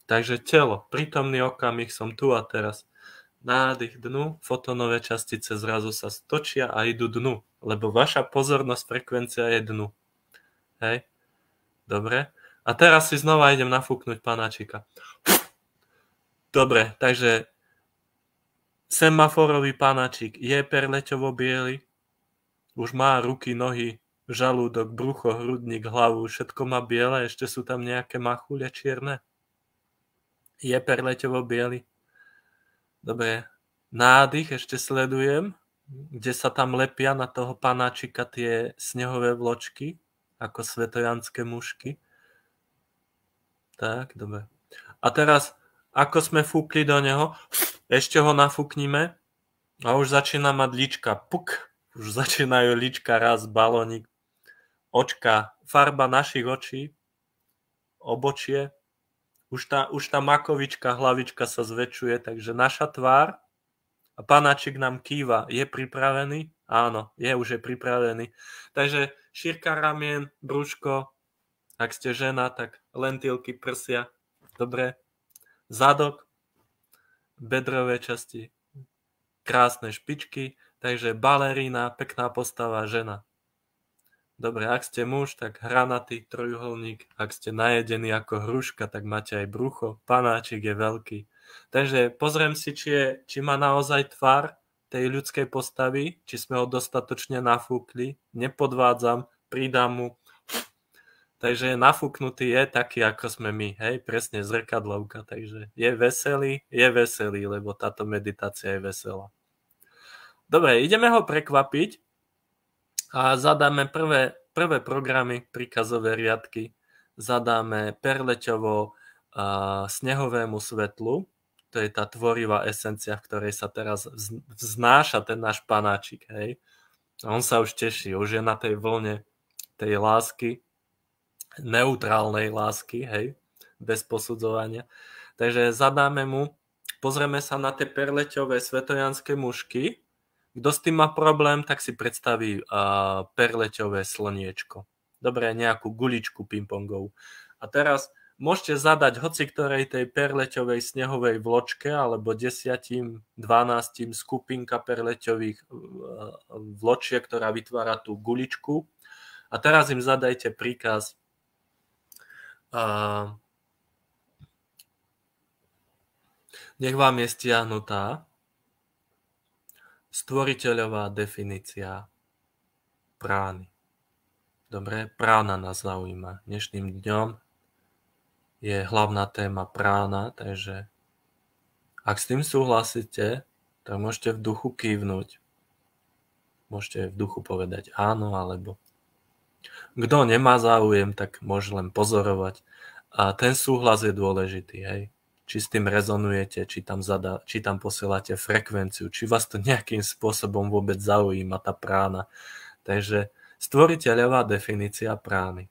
Takže telo, prítomný okamih, som tu a teraz. Nádych dnu, fotónové častice zrazu sa stočia a idú dnu, lebo vaša pozornosť, frekvencia je dnu. Hej? Dobre. A teraz si znova idem nafúknuť panáčika. Dobre, takže semaforový panáčik je perleťovo-biely, už má ruky, nohy, žalúdok, brucho, hrudník, hlavu, všetko má biele, ešte sú tam nejaké machule čierne. Je perleťovo-biely. Dobre, nádych ešte sledujem, kde sa tam lepia na toho panáčika tie snehové vločky, ako svetojanské mušky. Tak, dobre. A teraz, ako sme fúkli do neho, ešte ho nafúknime a už začína mať líčka. Puk, už začínajú líčka raz, balónik, očka, farba našich očí, obočie. Už tá makovička, hlavička sa zväčšuje, takže naša tvár a panáčik nám kýva. Je pripravený? Áno, už je pripravený. Takže šírka ramien, brúško, ak ste žena, tak lentilky, prsia. Dobre. Zadok, bedrové časti, krásne špičky, takže balerína, pekná postava, žena. Dobre, ak ste muž, tak hranatý trojuholník, ak ste najedení ako hruška, tak máte aj brucho, panáčik je veľký. Takže pozriem si, či má naozaj tvár tej ľudskej postavy, či sme ho dostatočne nafúkli, nepodvádzam, pridám mu. Takže nafúknutý je taký, ako sme my, hej, presne zrkadlovka, takže je veselý, lebo táto meditácia je veselá. Dobre, ideme ho prekvapiť. A zadáme prvé programy, príkazové riadky, zadáme perleťovo snehovému svetlu, to je tá tvorivá esencia, v ktorej sa teraz vznáša ten náš panáčik, hej. A on sa už teší, už je na tej vlne tej lásky, neutrálnej lásky, hej, bez posudzovania. Takže zadáme mu, pozrieme sa na tie perleťové svetojanské mušky. Kto s tým má problém, tak si predstaví perleťové slniečko. Dobre, nejakú guličku pingpongovú. A teraz môžete zadať hoci ktorej tej perleťovej snehovej vločke alebo 10, 12 skupinka perleťových vločiek, ktorá vytvára tú guličku. A teraz im zadajte príkaz nech vám je stiahnutá stvoriteľová definícia prány. Dobre, prána nás zaujíma. Dnešným dňom je hlavná téma prána, takže ak s tým súhlasíte, tak môžete v duchu kývnuť. Môžete v duchu povedať áno, alebo kto nemá záujem, tak môže len pozorovať. A ten súhlas je dôležitý, hej. či s tým rezonujete, či tam posielate frekvenciu, či vás to nejakým spôsobom vôbec zaujíma tá prána. Takže stvoriteľová definícia prány.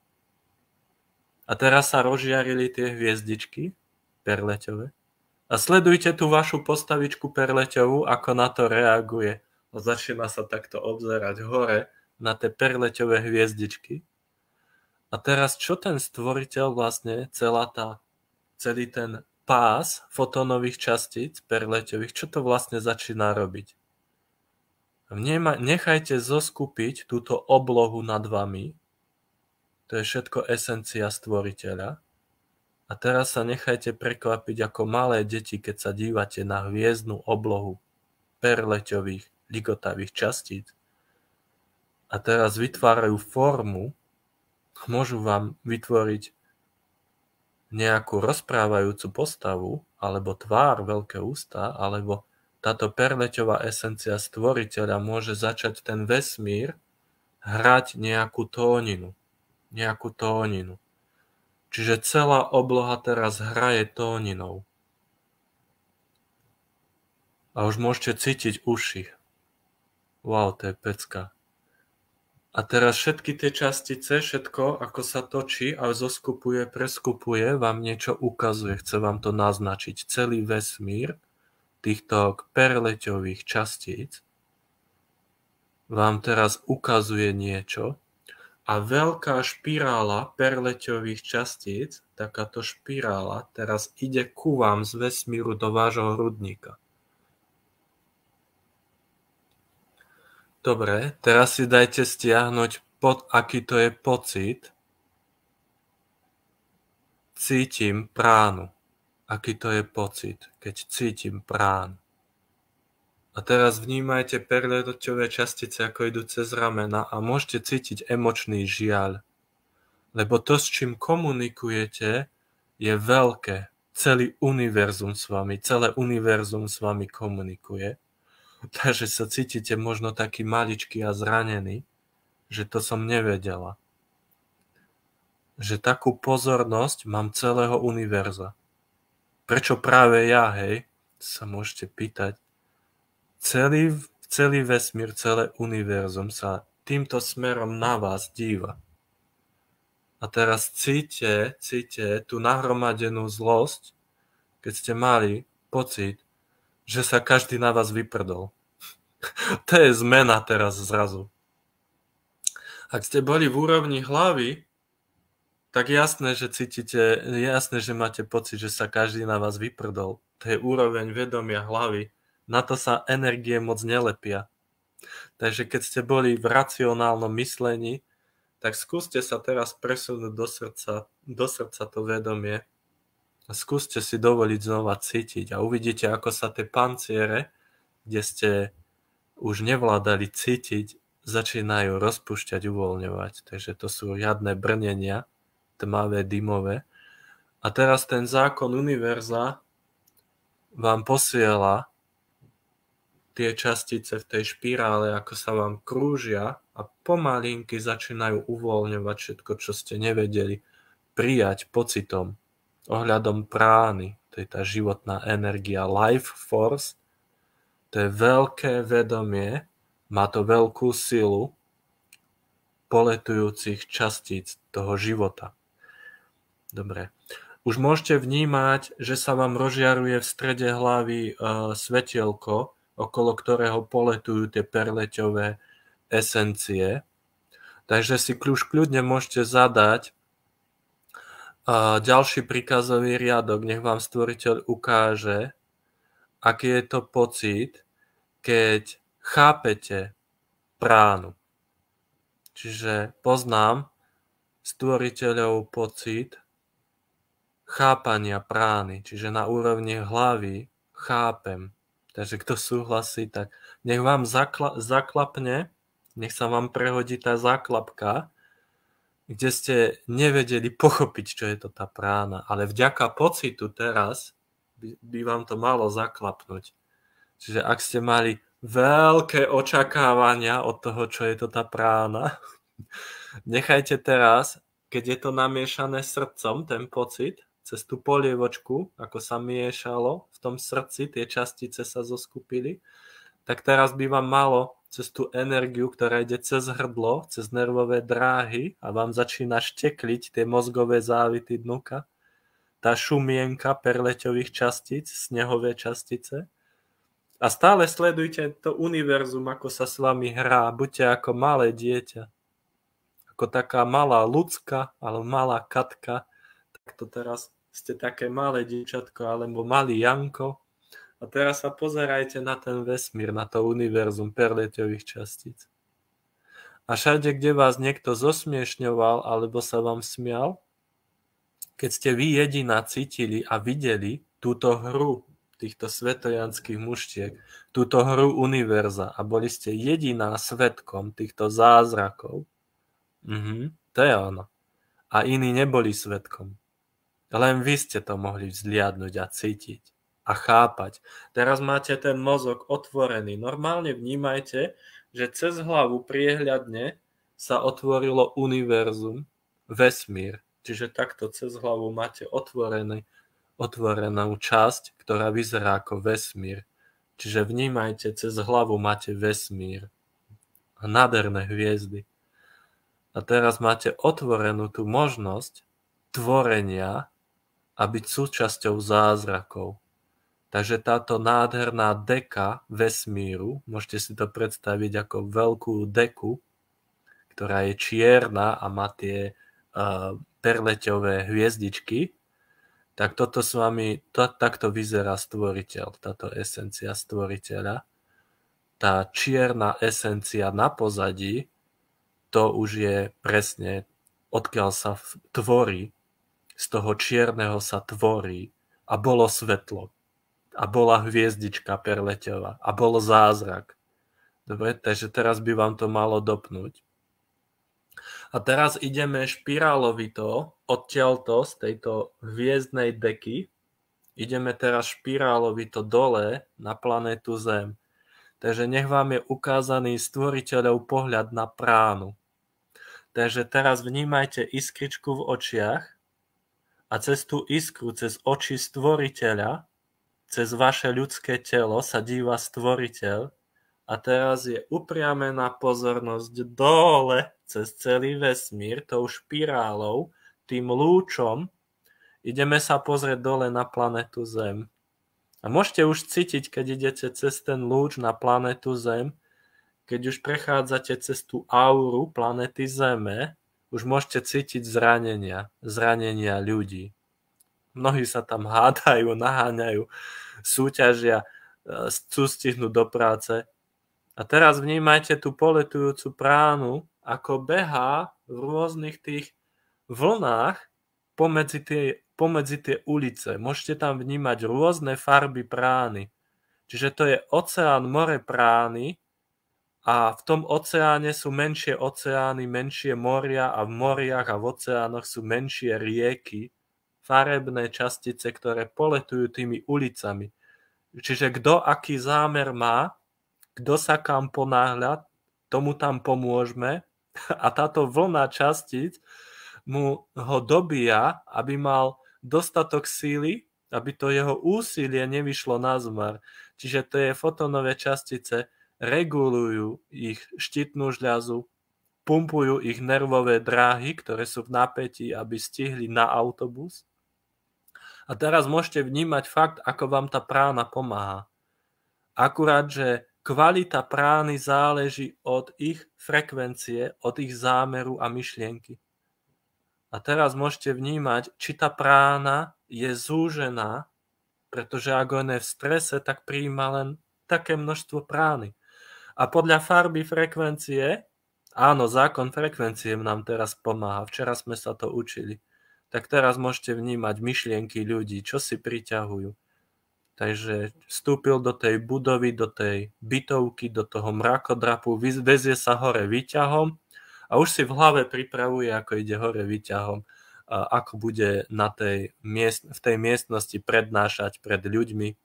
A teraz sa rozžiarili tie hviezdičky perleťové. A sledujte tú vašu postavičku perleťovú, ako na to reaguje. A začína sa takto obzerať hore na tie perleťové hviezdičky. A teraz čo ten stvoriteľ vlastne, celý ten pás fotónových častíc perleťových, čo to vlastne začína robiť? Nechajte zoskupiť túto oblohu nad vami, to je všetko esencia stvoriteľa. A teraz sa nechajte prekvapiť ako malé deti, keď sa dívate na hviezdnu oblohu perleťových, ligotavých častíc. A teraz vytvárajú formu, môžu vám vytvoriť nejakú rozprávajúcu postavu, alebo tvár, veľké ústa, alebo táto perleťová esencia stvoriteľa môže začať ten vesmír hrať nejakú tóninu. Čiže celá obloha teraz hraje tóninou. A už môžete cítiť uši. Wow, to je pecka. A teraz všetky tie častice, všetko, ako sa točí a zoskupuje, preskupuje, vám niečo ukazuje, chce vám to naznačiť. Celý vesmír týchto perleťových častíc vám teraz ukazuje niečo a veľká špirála perleťových častíc, takáto špirála, teraz ide ku vám z vesmíru do vášho hrudníka. Dobre, teraz si dajte stiahnuť, aký to je pocit. Cítim pránu. Aký to je pocit, keď cítim pránu. A teraz vnímajte perleťové častice, ako idú cez ramena a môžete cítiť emočný žiaľ. Lebo to, s čím komunikujete, je veľké. Celé univerzum s vami komunikuje. Takže sa cítite možno taký maličký a zranený, že to som nevedela. Že takú pozornosť mám celého univerza. Prečo práve ja, hej? Sa môžete pýtať. Celý vesmír, celé univerzum sa týmto smerom na vás díva. A teraz cíte tú nahromadenú zlosť, keď ste mali pocit, že sa každý na vás vyprdol. To je zmena teraz zrazu. Ak ste boli v úrovni hlavy, tak jasné, že máte pocit, že sa každý na vás vyprdol. To je úroveň vedomia hlavy. Na to sa energie moc nelepia. Takže keď ste boli v racionálnom myslení, tak skúste sa teraz presunúť do srdca to vedomie a skúste si dovoliť znova cítiť a uvidíte, ako sa tie panciere, kde ste už nevládali cítiť, začínajú rozpúšťať, uvoľňovať. Takže to sú riadne brnenia, tmavé, dymové. A teraz ten zákon univerza vám posiela tie častice v tej špirále, ako sa vám krúžia a pomalinky začínajú uvoľňovať všetko, čo ste nevedeli prijať pocitom ohľadom prány. To je tá životná energia, life force. To je veľké vedomie, má to veľkú silu poletujúcich častíc toho života. Dobre. Už môžete vnímať, že sa vám rozžiaruje v strede hlavy svetielko, okolo ktorého poletujú tie perleťové esencie. Takže si kľudne môžete zadať ďalší príkazový riadok, nech vám stvoriteľ ukáže, aký je to pocit, keď chápete pránu. Čiže poznám stvoriteľov pocit chápania prány, čiže na úrovni hlavy chápem. Takže kto súhlasí, tak nech vám zaklapne, nech sa vám prehodí tá záklapka, kde ste nevedeli pochopiť, čo je to tá prána. Ale vďaka pocitu teraz by vám to malo zaklapnúť. Čiže ak ste mali veľké očakávania od toho, čo je to tá prána, nechajte teraz, keď je to namiešané srdcom, ten pocit, cez tú polievočku, ako sa miešalo v tom srdci, tie častice sa zoskupili, tak teraz by vám malo cez tú energiu, ktorá ide cez hrdlo, cez nervové dráhy a vám začína štekliť tie mozgové závity dnuka, tá šumienka perleťových častíc, snehové častice. A stále sledujte to univerzum, ako sa s vami hrá. Buďte ako malé dieťa. Ako taká malá ľudská, alebo malá Katka. Takto teraz ste také malé dievčatko, alebo malý Janko. A teraz sa pozerajte na ten vesmír, na to univerzum perleťových častíc. A všade, kde vás niekto zosmiešňoval, alebo sa vám smial, keď ste vy jediná cítili a videli túto hru týchto svetojanských muštiek, túto hru univerza a boli ste jediná svedkom týchto zázrakov, to je ono. A iní neboli svedkom. Len vy ste to mohli vzliadnuť a cítiť a chápať. Teraz máte ten mozog otvorený. Normálne vnímajte, že cez hlavu priehľadne sa otvorilo univerzum, vesmír. Čiže takto cez hlavu máte otvorenú časť, ktorá vyzerá ako vesmír. Čiže vnímajte, cez hlavu máte vesmír a nádherné hviezdy. A teraz máte otvorenú tú možnosť tvorenia a byť súčasťou zázrakov. Takže táto nádherná deka vesmíru, môžete si to predstaviť ako veľkú deku, ktorá je čierna a má tie perleťové hviezdičky, tak toto s vami, takto vyzerá stvoriteľ, táto esencia stvoriteľa. Tá čierna esencia na pozadí, to už je presne, odkiaľ sa tvorí, z toho čierneho sa tvorí a bolo svetlo a bola hviezdička perleťová a bol zázrak. Dobre, takže teraz by vám to malo dopnúť. A teraz ideme špirálovito odtiaľto z tejto hviezdnej deky. Ideme teraz špirálovito dole na planétu Zem. Takže nech vám je ukázaný stvoriteľov pohľad na pránu. Takže teraz vnímajte iskričku v očiach a cez tú iskru, cez oči stvoriteľa, cez vaše ľudské telo sa díva stvoriteľ a teraz je upriamená pozornosť dole cez celý vesmír, tou špirálou, tým lúčom. Ideme sa pozrieť dole na planetu Zem. A môžete už cítiť, keď idete cez ten lúč na planetu Zem, keď už prechádzate cez tú auru planety Zeme, už môžete cítiť zranenia ľudí. Mnohí sa tam hádajú, naháňajú, súťažia, chcú stihnúť do práce. A teraz vnímajte tú poletujúcu pránu, ako behá v rôznych tých vlnách pomedzi tie ulice. Môžete tam vnímať rôzne farby prány. Čiže to je oceán, more prány a v tom oceáne sú menšie oceány, menšie moria a v moriach a v oceánoch sú menšie rieky, farebné častice, ktoré poletujú tými ulicami. Čiže kto aký zámer má, kto sa kam ponáhľa, tomu tam pomôžeme a táto vlna častíc mu ho dobíja, aby mal dostatok síly, aby to jeho úsilie nevyšlo na zmar. Čiže tie fotónové častice regulujú ich štítnu žľazu, pumpujú ich nervové dráhy, ktoré sú v napätí, aby stihli na autobus. A teraz môžete vnímať fakt, ako vám tá prána pomáha. Akurát, že kvalita prány záleží od ich frekvencie, od ich zámeru a myšlienky. A teraz môžete vnímať, či tá prána je zúžená, pretože ak on je v strese, tak prijíma len také množstvo prány. A podľa farby frekvencie, áno, zákon frekvencie nám teraz pomáha, včera sme sa to učili, tak teraz môžete vnímať myšlienky ľudí, čo si priťahujú. Takže vstúpil do tej budovy, do tej bytovky, do toho mrakodrapu, vezie sa hore výťahom a už si v hlave pripravuje, ako ide hore výťahom, ako bude v tej miestnosti prednášať pred ľuďmi.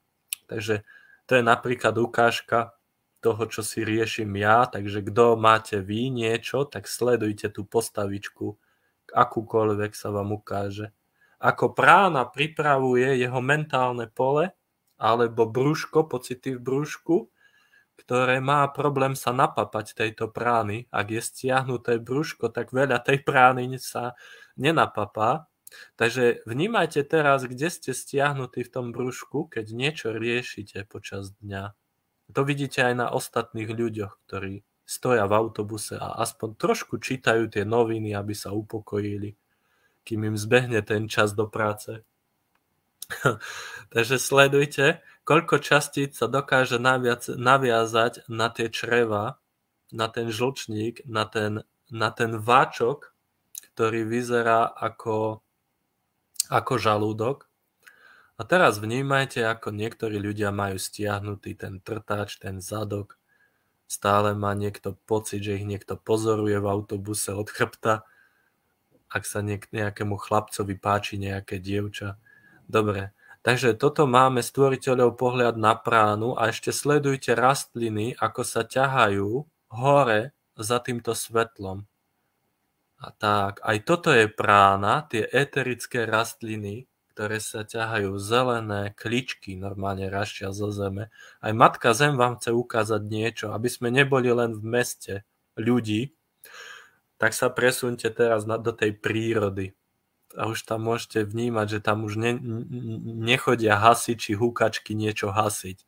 Takže to je napríklad ukážka toho, čo si riešim ja, takže kto máte vy niečo, tak sledujte tú postavičku, akúkoľvek sa vám ukáže. ako prána pripravuje jeho mentálne pole alebo brúško, pocity v brúšku, ktoré má problém sa napapať tejto prány. Ak je stiahnuté brúško, tak veľa tej prány sa nenapapá. Takže vnímajte teraz, kde ste stiahnutí v tom brúšku, keď niečo riešite počas dňa. To vidíte aj na ostatných ľuďoch, ktorí stoja v autobuse a aspoň trošku čítajú tie noviny, aby sa upokojili, kým im zbehne ten čas do práce. Takže sledujte, koľko častíc sa dokáže naviazať na tie čreva, na ten žlčník, na ten váčok, ktorý vyzerá ako žalúdok. A teraz vnímajte, ako niektorí ľudia majú stiahnutý ten trtáč, ten zadok. Stále má niekto pocit, že ich niekto pozoruje v autobuse od chrbta, ak sa nejakému chlapcovi páči nejaké dievča. Dobre, takže toto máme stvoriteľov pohľad na pránu a ešte sledujte rastliny, ako sa ťahajú hore za týmto svetlom. A tak, aj toto je prána, tie eterické rastliny, ktoré sa ťahajú, zelené kličky normálne raštia zo zeme. Aj Matka Zem vám chce ukázať niečo, aby sme neboli len v meste ľudí, tak sa presunte teraz do tej prírody. A už tam môžete vnímať, že tam už nechodia hasiči, húkačky niečo hasiť.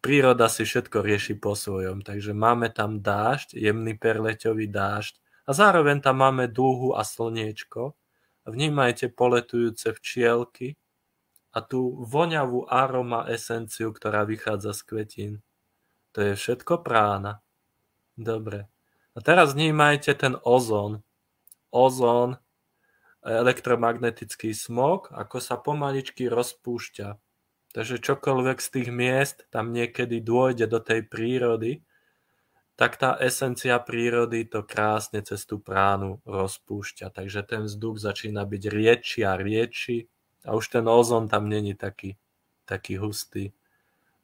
Príroda si všetko rieši po svojom, takže máme tam dážď, jemný perleťový dážď a zároveň tam máme dúhu a slniečko. Vnímajte poletujúce včielky a tú voňavú aroma esenciu, ktorá vychádza z kvetín. To je všetko prána. Dobre. A teraz vnímajte ten ozón. Ozón, elektromagnetický smog, ako sa pomaličky rozpúšťa. Takže čokoľvek z tých miest tam niekedy dôjde do tej prírody, tak tá esencia prírody to krásne cez tú pránu rozpúšťa. Takže ten vzduch začína byť riedší a riedší a už ten ozón tam není taký hustý.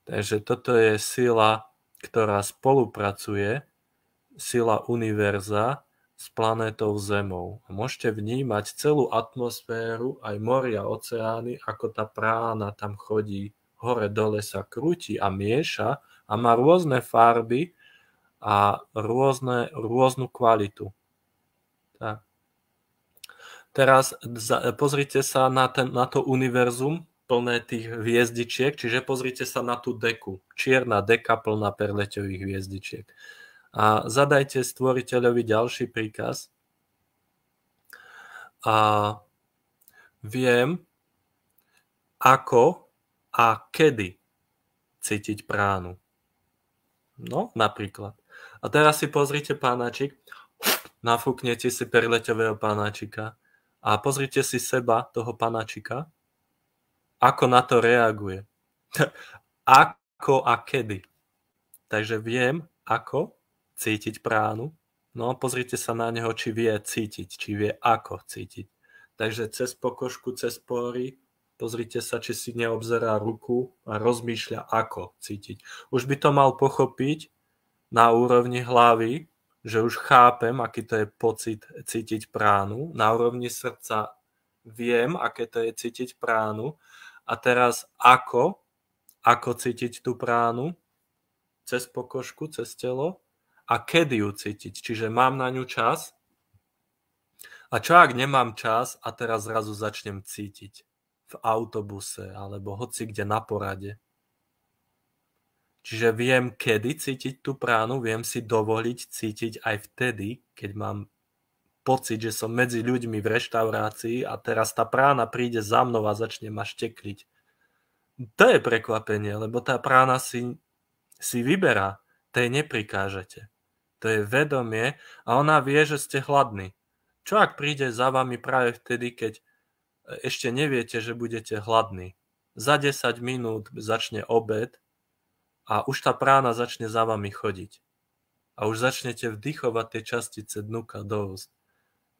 Takže toto je sila, ktorá spolupracuje, sila univerza s planétou Zemou. Môžete vnímať celú atmosféru, aj moria, oceány, ako tá prána tam chodí, hore dole sa krúti a mieša a má rôzne farby a rôznu kvalitu. Tak. Teraz pozrite sa na to univerzum plné tých hviezdičiek, čiže pozrite sa na tú deku. Čierna deka plná perleťových hviezdičiek. A zadajte stvoriteľovi ďalší príkaz. A viem, ako a kedy cítiť pránu. No, napríklad. A teraz si pozrite panáčik, nafúknete si perleťového panáčika a pozrite si seba, toho panáčika, ako na to reaguje. Ako a kedy. Takže viem, ako cítiť pránu. No, pozrite sa na neho, či vie cítiť, či vie ako cítiť. Takže cez pokožku, cez pory, pozrite sa, či si neobzerá ruku a rozmýšľa, ako cítiť. Už by to mal pochopiť na úrovni hlavy, že už chápem, aký to je pocit cítiť pránu. Na úrovni srdca viem, aké to je cítiť pránu. A teraz ako cítiť tú pránu? Cez pokožku, cez telo. A kedy ju cítiť? Čiže mám na ňu čas? A čo ak nemám čas a teraz zrazu začnem cítiť? V autobuse alebo hoci kde na porade. Čiže viem, kedy cítiť tú pránu, viem si dovoliť cítiť aj vtedy, keď mám pocit, že som medzi ľuďmi v reštaurácii a teraz tá prána príde za mnou a začne ma štekliť. To je prekvapenie, lebo tá prána si vyberá, tej neprikážete. To je vedomie a ona vie, že ste hladní. Čo ak príde za vami práve vtedy, keď ešte neviete, že budete hladní? Za 10 minút začne obed a už tá prána začne za vami chodiť. A už začnete vdychovať tie častice dnuka do úst.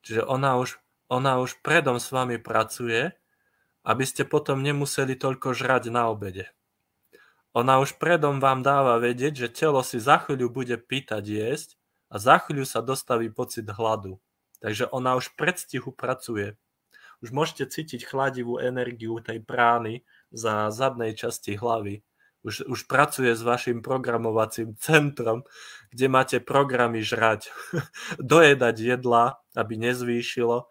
Čiže ona už predom s vami pracuje, aby ste potom nemuseli toľko žrať na obede. Ona už predom vám dáva vedieť, že telo si za chvíľu bude pýtať jesť a za chvíľu sa dostaví pocit hladu. Takže ona už v predstihu pracuje. už môžete cítiť chladivú energiu tej prány za zadnej časti hlavy. Už pracuje s vašim programovacím centrom, kde máte programy žrať, dojedať jedla, aby nezvýšilo,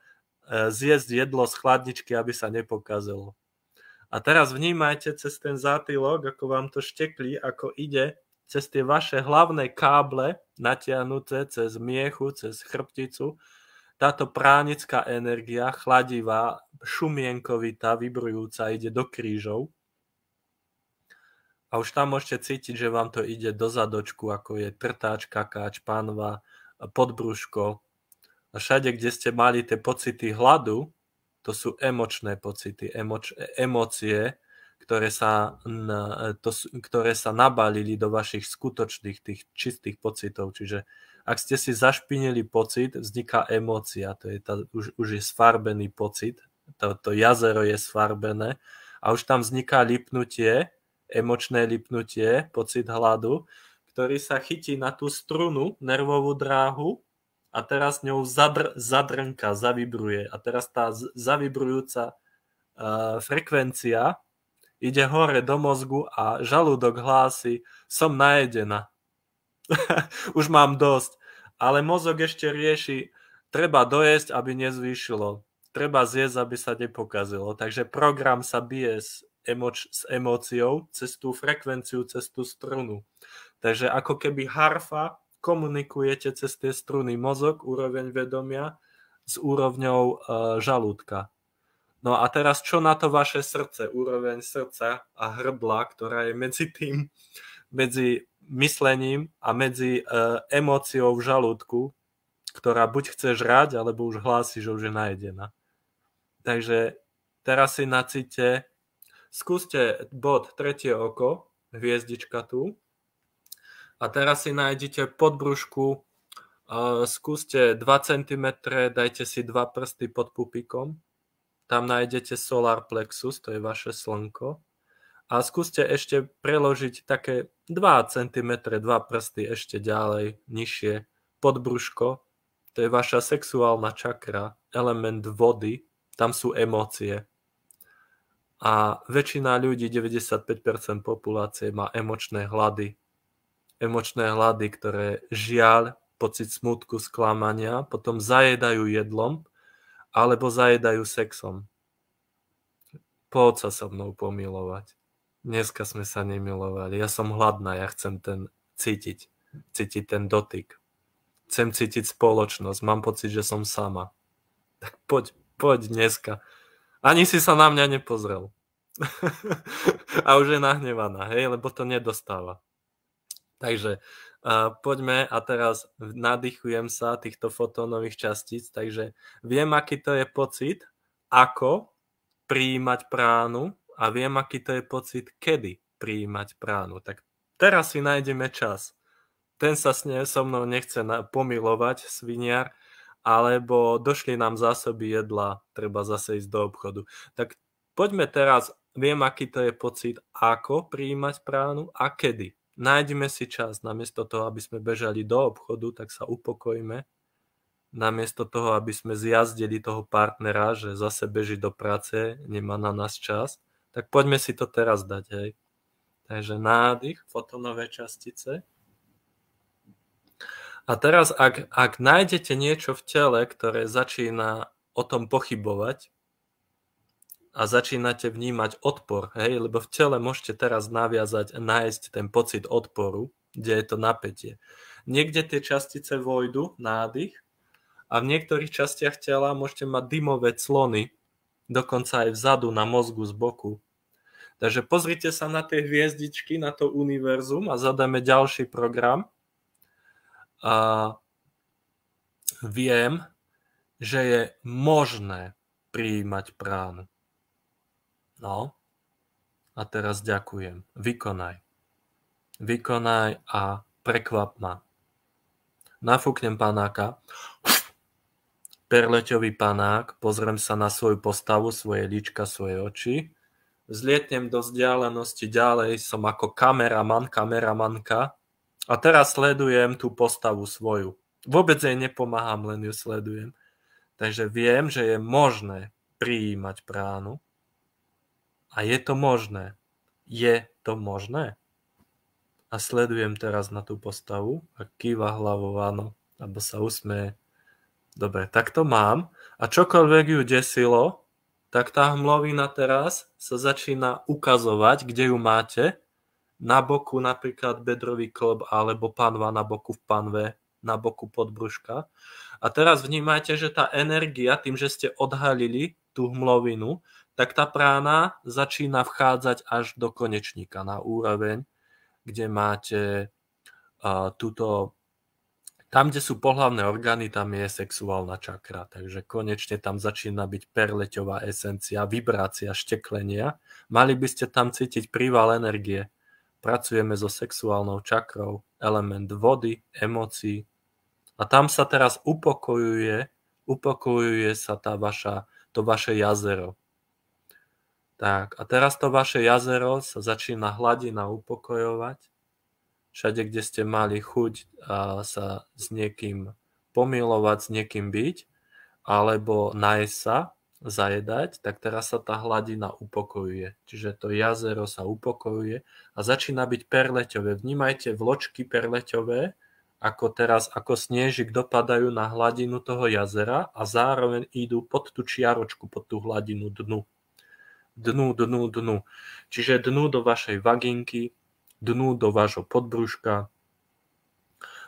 zjesť jedlo z chladničky, aby sa nepokazilo. A teraz vnímajte cez ten zátylok, ako vám to šteklí, ako ide cez tie vaše hlavné káble natiahnuté cez miechu, cez chrbticu, táto pránická energia, chladivá, šumienkovitá, vibrujúca, ide do krížov. A už tam môžete cítiť, že vám to ide do zadočku, ako je trtáč, kakáč, pánva, podbrúško. A všade, kde ste mali tie pocity hladu, to sú emočné pocity, emócie, ktoré sa nabalili do vašich skutočných, tých čistých pocitov. Čiže ak ste si zašpinili pocit, vzniká emócia, to je už je sfarbený pocit, to jazero je sfarbené a už tam vzniká lipnutie, emočné lipnutie, pocit hladu, ktorý sa chytí na tú strunu, nervovú dráhu a teraz ňou zadrnka, zavibruje. A teraz tá zavibrujúca frekvencia ide hore do mozgu a žalúdok hlási, som najedená. Už mám dosť. Ale mozog ešte rieši, treba dojesť, aby nezvýšilo. Treba zjesť, aby sa nepokazilo. Takže program sa bije s emóciou cez tú frekvenciu, cez tú strunu. Takže ako keby harfa komunikujete cez tie struny mozog, úroveň vedomia s úrovňou žalúdka. No a teraz čo na to vaše srdce, úroveň srdca a hrdla, ktorá je medzi myslením a medzi emóciou v žalúdku, ktorá buď chce žrať, alebo už hlási, že už je najedená. Takže teraz si nacíte, skúste bod tretie oko, hviezdička tu, a teraz si nájdete podbrúšku, skúste 2 cm, dajte si 2 prsty pod pupikom, tam nájdete solar plexus, to je vaše slnko, a skúste ešte preložiť také 2 cm, 2 prsty ešte ďalej, nižšie, podbrúško, to je vaša sexuálna čakra, element vody, tam sú emócie. A väčšina ľudí, 95% populácie má emočné hlady, ktoré žiaľ, pocit smútku, sklamania, potom zajedajú jedlom alebo zajedajú sexom. Poď sa so mnou pomilovať. Dneska sme sa nemilovali. Ja som hladná, ja chcem cítiť ten dotyk. Chcem cítiť spoločnosť, mám pocit, že som sama. Tak poď dneska. Ani si sa na mňa nepozrel. A už je nahnevaná, hej, lebo to nedostáva. Takže poďme a teraz nadýchujem sa týchto fotónových častíc, takže viem, aký to je pocit, ako prijímať pránu a viem, aký to je pocit, kedy prijímať pránu. Tak teraz si nájdeme čas. Ten sa so mnou nechce pomilovať, sviniar, alebo došli nám zásoby jedla, treba zase ísť do obchodu. Tak poďme teraz, viem, aký to je pocit, ako prijímať pránu a kedy. Nájdime si čas, namiesto toho, aby sme bežali do obchodu, tak sa upokojme. Namiesto toho, aby sme zjazdili toho partnera, že zase beží do práce, nemá na nás čas, tak poďme si to teraz dať, hej. Takže nádych, fotónové častice. A teraz, ak nájdete niečo v tele, ktoré začína o tom pochybovať, a začínate vnímať odpor, hej, lebo v tele môžete teraz nájsť ten pocit odporu, kde je to napätie. Niekde tie častice vojdu, nádych, a v niektorých častiach tela môžete mať dymové clony, dokonca aj vzadu na mozgu z boku. Takže pozrite sa na tie hviezdičky, na to univerzum a zadáme ďalší program. A viem, že je možné prijímať pránu. No, a teraz ďakujem. Vykonaj a prekvap ma. Nafúknem panáka, perleťový panák, pozriem sa na svoju postavu, svoje líčka, svoje oči, zlietnem do vzdialenosti ďalej, som ako kameramanka a teraz sledujem tú postavu svoju. Vôbec jej nepomáham, len ju sledujem. Takže viem, že je možné prijímať pránu. A je to možné. Je to možné? A sledujem teraz na tú postavu a kýva hlavou áno, alebo sa usmeje. Dobre, tak to mám. A čokoľvek ju desilo, tak tá hmlovina teraz sa začína ukazovať, kde ju máte. Na boku napríklad bedrový klb alebo panva na boku v panve, na boku podbruška. A teraz vnímajte, že tá energia, tým, že ste odhalili tú hmlovinu, tak tá prána začína vchádzať až do konečníka na úroveň, kde máte túto, tam, kde sú pohlavné orgány, tam je sexuálna čakra, takže konečne tam začína byť perleťová esencia, vibrácia, šteklenia. Mali by ste tam cítiť príval energie. Pracujeme so sexuálnou čakrou, element vody, emócií. A tam sa teraz upokojuje sa to vaše jazero. Tak, a teraz to vaše jazero sa začína hladina upokojovať. Všade, kde ste mali chuť sa s niekým pomilovať, s niekým byť, alebo nájsť sa, zajedať, tak teraz sa tá hladina upokojuje. Čiže to jazero sa upokojuje a začína byť perleťové. Vnímajte vločky perleťové, ako snežik dopadajú na hladinu toho jazera a zároveň idú pod tú čiaročku, pod tú hladinu dnu. Dnu. Čiže dnu do vašej vaginky, dnu do vášho podbrúška.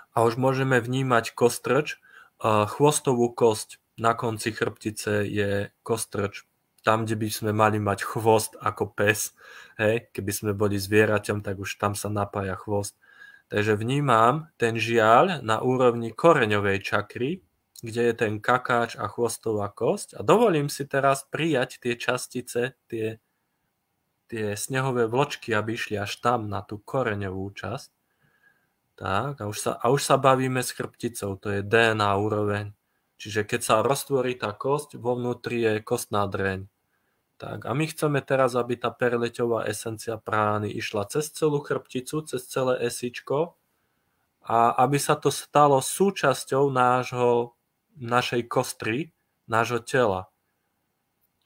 A už môžeme vnímať kostrč, chvostovú kosť na konci chrbtice je kostrč. Tam, kde by sme mali mať chvost ako pes, hej, keby sme boli zvieraťom, tak už tam sa napája chvost. Takže vnímam ten žiaľ na úrovni koreňovej čakry, kde je ten kakáč a chvostová kosť a dovolím si teraz prijať tie častice, tie snehové vločky, aby išli až tam na tú koreňovú časť. Tak, a už sa bavíme s chrbticou, to je DNA úroveň. Čiže keď sa roztvorí tá kosť, vo vnútri je kostná dreň. Tak, a my chceme teraz, aby tá perleťová esencia prány išla cez celú chrbticu, cez celé esičko a aby sa to stalo súčasťou našej kostry, nášho tela.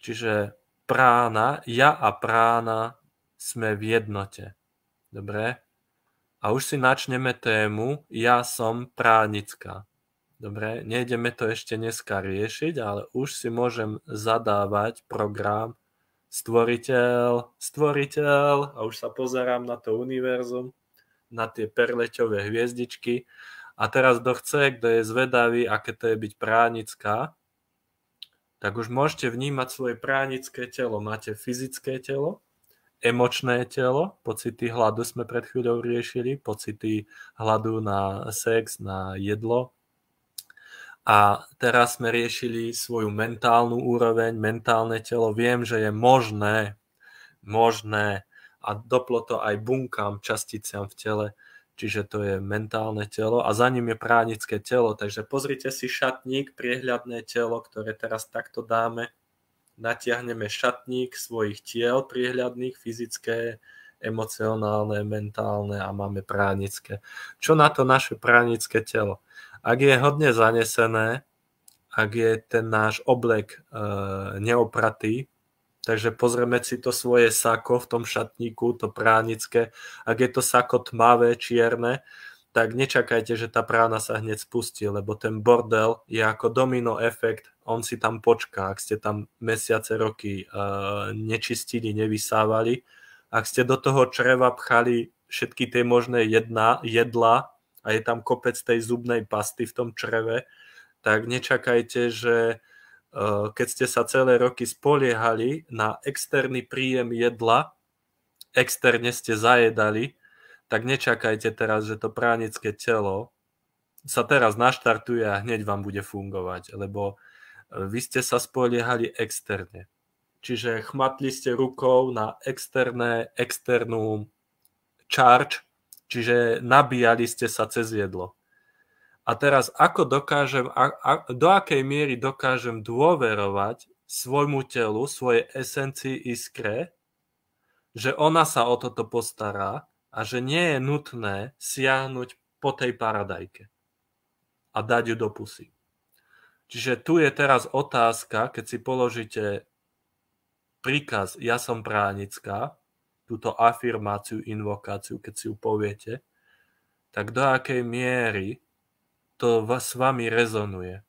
Čiže prána, ja a prána sme v jednote. Dobre? A už si načneme tému ja som pránická. Dobre? Nejdeme to ešte dneska riešiť, ale už si môžem zadávať program stvoriteľ a už sa pozerám na to univerzum, na tie perleťové hviezdičky. A teraz kto je zvedavý, aké to je byť pránická, tak už môžete vnímať svoje pránické telo. Máte fyzické telo, emočné telo, pocity hladu sme pred chvíľou riešili, pocity hladu na sex, na jedlo. A teraz sme riešili svoju mentálnu úroveň, mentálne telo. Viem, že je možné a doplo to aj bunkám, časticiam v tele, čiže to je mentálne telo a za ním je pránické telo. Takže pozrite si šatník, priehľadné telo, ktoré teraz takto dáme. Natiahneme šatník svojich tiel priehľadných, fyzické, emocionálne, mentálne a máme pránické. Čo na to naše pránické telo? Ak je hodne zanesené, ak je ten náš oblek neopratý, takže pozrieme si to svoje sako v tom šatníku, to pránické. Ak je to sako tmavé, čierne, tak nečakajte, že tá prána sa hneď spustí, lebo ten bordel je ako domino efekt, on si tam počká, ak ste tam mesiace, roky nečistili, nevysávali, ak ste do toho čreva pchali všetky tie možné jedlá a je tam kopec tej zubnej pasty v tom čreve, tak nečakajte, že keď ste sa celé roky spoliehali na externý príjem jedla, externe ste zajedali, tak nečakajte teraz, že to pránické telo sa teraz naštartuje a hneď vám bude fungovať, lebo vy ste sa spoliehali externe. Čiže chmatli ste rukou na externú charge, čiže nabíjali ste sa cez jedlo. A teraz do akej miery dokážem dôverovať svojmu telu, svojej esencii iskre, že ona sa o toto postará a že nie je nutné siahnuť po tej paradajke a dať ju do pusy. Čiže tu je teraz otázka, keď si položíte príkaz ja som pránická, túto afirmáciu, invokáciu, keď si ju poviete, tak do akej miery to s vami rezonuje.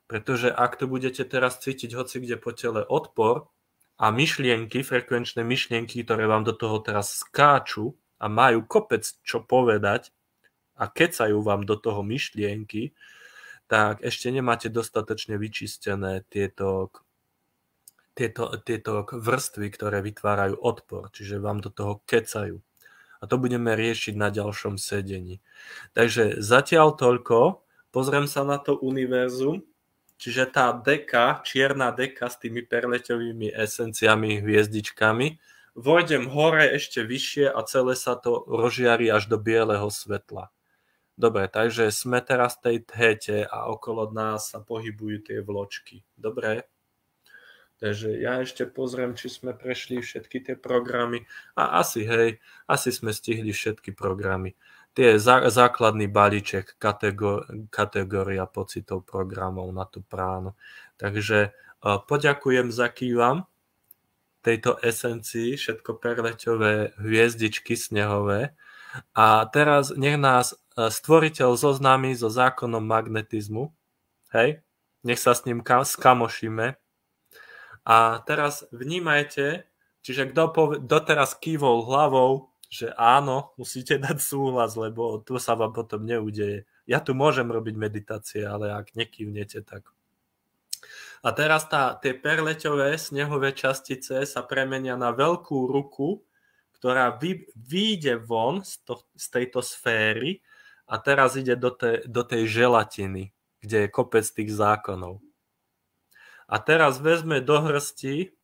Pretože ak to budete teraz cítiť hoci kde po tele odpor a myšlienky, frekvenčné myšlienky, ktoré vám do toho teraz skáču a majú kopec čo povedať a kecajú vám do toho myšlienky, tak ešte nemáte dostatočne vyčistené tieto vrstvy, ktoré vytvárajú odpor, čiže vám do toho kecajú. A to budeme riešiť na ďalšom sedení. Takže zatiaľ toľko. Pozriem sa na to univerzum. Čiže tá deka, čierna deka s tými perleťovými esenciami, hviezdičkami, vojdem hore ešte vyššie a celé sa to rozžiari až do bieleho svetla. Dobre, takže sme teraz v tej théte a okolo nás sa pohybujú tie vločky. Dobre? Takže ja ešte pozriem, či sme prešli všetky tie programy. A asi sme stihli všetky programy. Tie základný balíček, kategória pocitov programov na tú pránu. Takže poďakujem, zakývam tejto esencii, všetko perleťové hviezdičky snehové. A teraz nech nás stvoriteľ zoznámi so zákonom magnetizmu. Hej? Nech sa s ním skamošíme. A teraz vnímajte, čiže kto teraz kývol hlavou, že áno, musíte dať súhlas, lebo to sa vám potom neudeje. Ja tu môžem robiť meditácie, ale ak nekývnete, tak... A teraz tie perleťové snehové častice sa premenia na veľkú ruku, ktorá vyjde von z tejto sféry a teraz ide do tej želatiny, kde je kopec tých zákonov. A teraz vezme do hrsti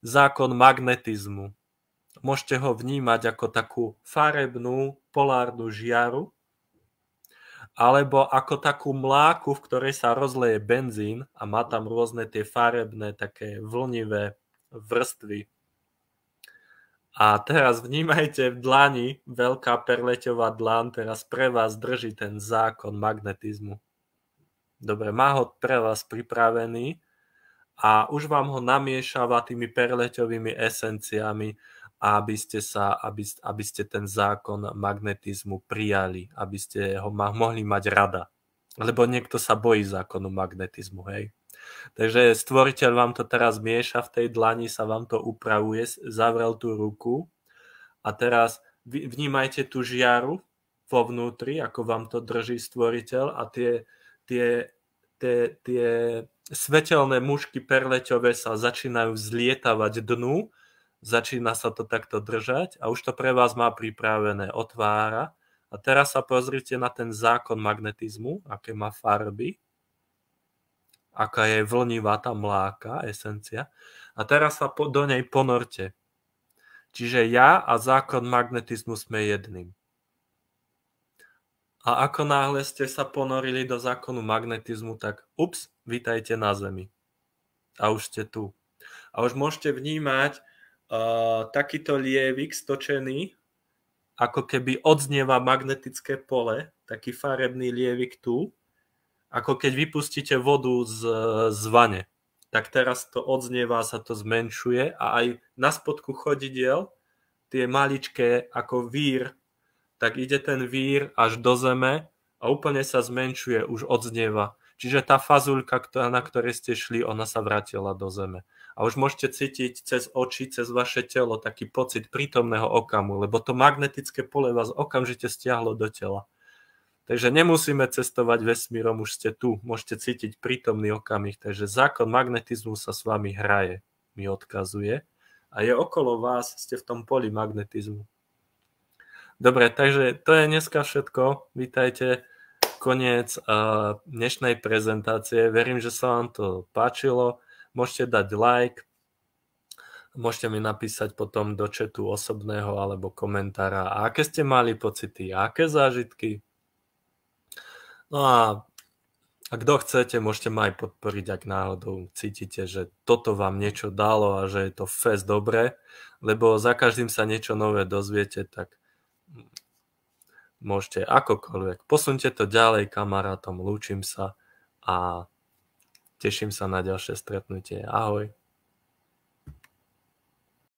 zákon magnetizmu. Môžete ho vnímať ako takú farebnú polárnu žiaru alebo ako takú mláku, v ktorej sa rozleje benzín a má tam rôzne tie farebné, také vlnivé vrstvy. A teraz vnímajte v dlani, veľká perleťová dlan teraz pre vás drží ten zákon magnetizmu. Dobre, má ho pre vás pripravený a už vám ho namiešava tými perleťovými esenciami, aby ste ten zákon magnetizmu prijali, aby ste ho mohli mať rada. Lebo niekto sa bojí zákonu magnetizmu, hej. Takže stvoriteľ vám to teraz mieša, v tej dlani sa vám to upravuje, zavrel tú ruku a teraz vnímajte tú žiaru vo vnútri, ako vám to drží stvoriteľ a tie svetelné mušky perleťové sa začínajú vzlietavať dnu, začína sa to takto držať a už to pre vás má pripravené, otvára. A teraz sa pozrite na ten zákon magnetizmu, aké má farby, aká je vlnivá tá mláka, esencia. A teraz sa do nej ponorte. Čiže ja a zákon magnetizmu sme jedným. A ako náhle ste sa ponorili do zákonu magnetizmu, tak vítajte na Zemi. A už ste tu. A už môžete vnímať takýto lievik stočený, ako keby odznieva magnetické pole, taký farebný lievik tu, ako keď vypustíte vodu z vane. Tak teraz to odznieva, sa to zmenšuje a aj na spodku chodidiel, tie maličké ako vír, tak ide ten vír až do zeme a úplne sa zmenšuje, už odznieva. Čiže tá fazuľka, na ktorej ste šli, ona sa vrátila do zeme. A už môžete cítiť cez oči, cez vaše telo taký pocit prítomného okamu, lebo to magnetické pole vás okamžite stiahlo do tela. Takže nemusíme cestovať vesmírom, už ste tu, môžete cítiť prítomný okamih. Takže zákon magnetizmu sa s vami hraje, mi odkazuje. A je okolo vás, ste v tom poli magnetizmu. Dobre, takže to je dneska všetko. Vítajte, koniec dnešnej prezentácie. Verím, že sa vám to páčilo. Môžete dať like, môžete mi napísať potom do chatu osobného alebo komentára, aké ste mali pocity, aké zážitky. No a kto chcete, môžete ma aj podporiť, ak náhodou cítite, že toto vám niečo dalo a že je to fest dobre, lebo za každým sa niečo nové dozviete, tak môžete akokoľvek. Posunte to ďalej kamarátom, lúčim sa a teším sa na ďalšie stretnutie. Ahoj.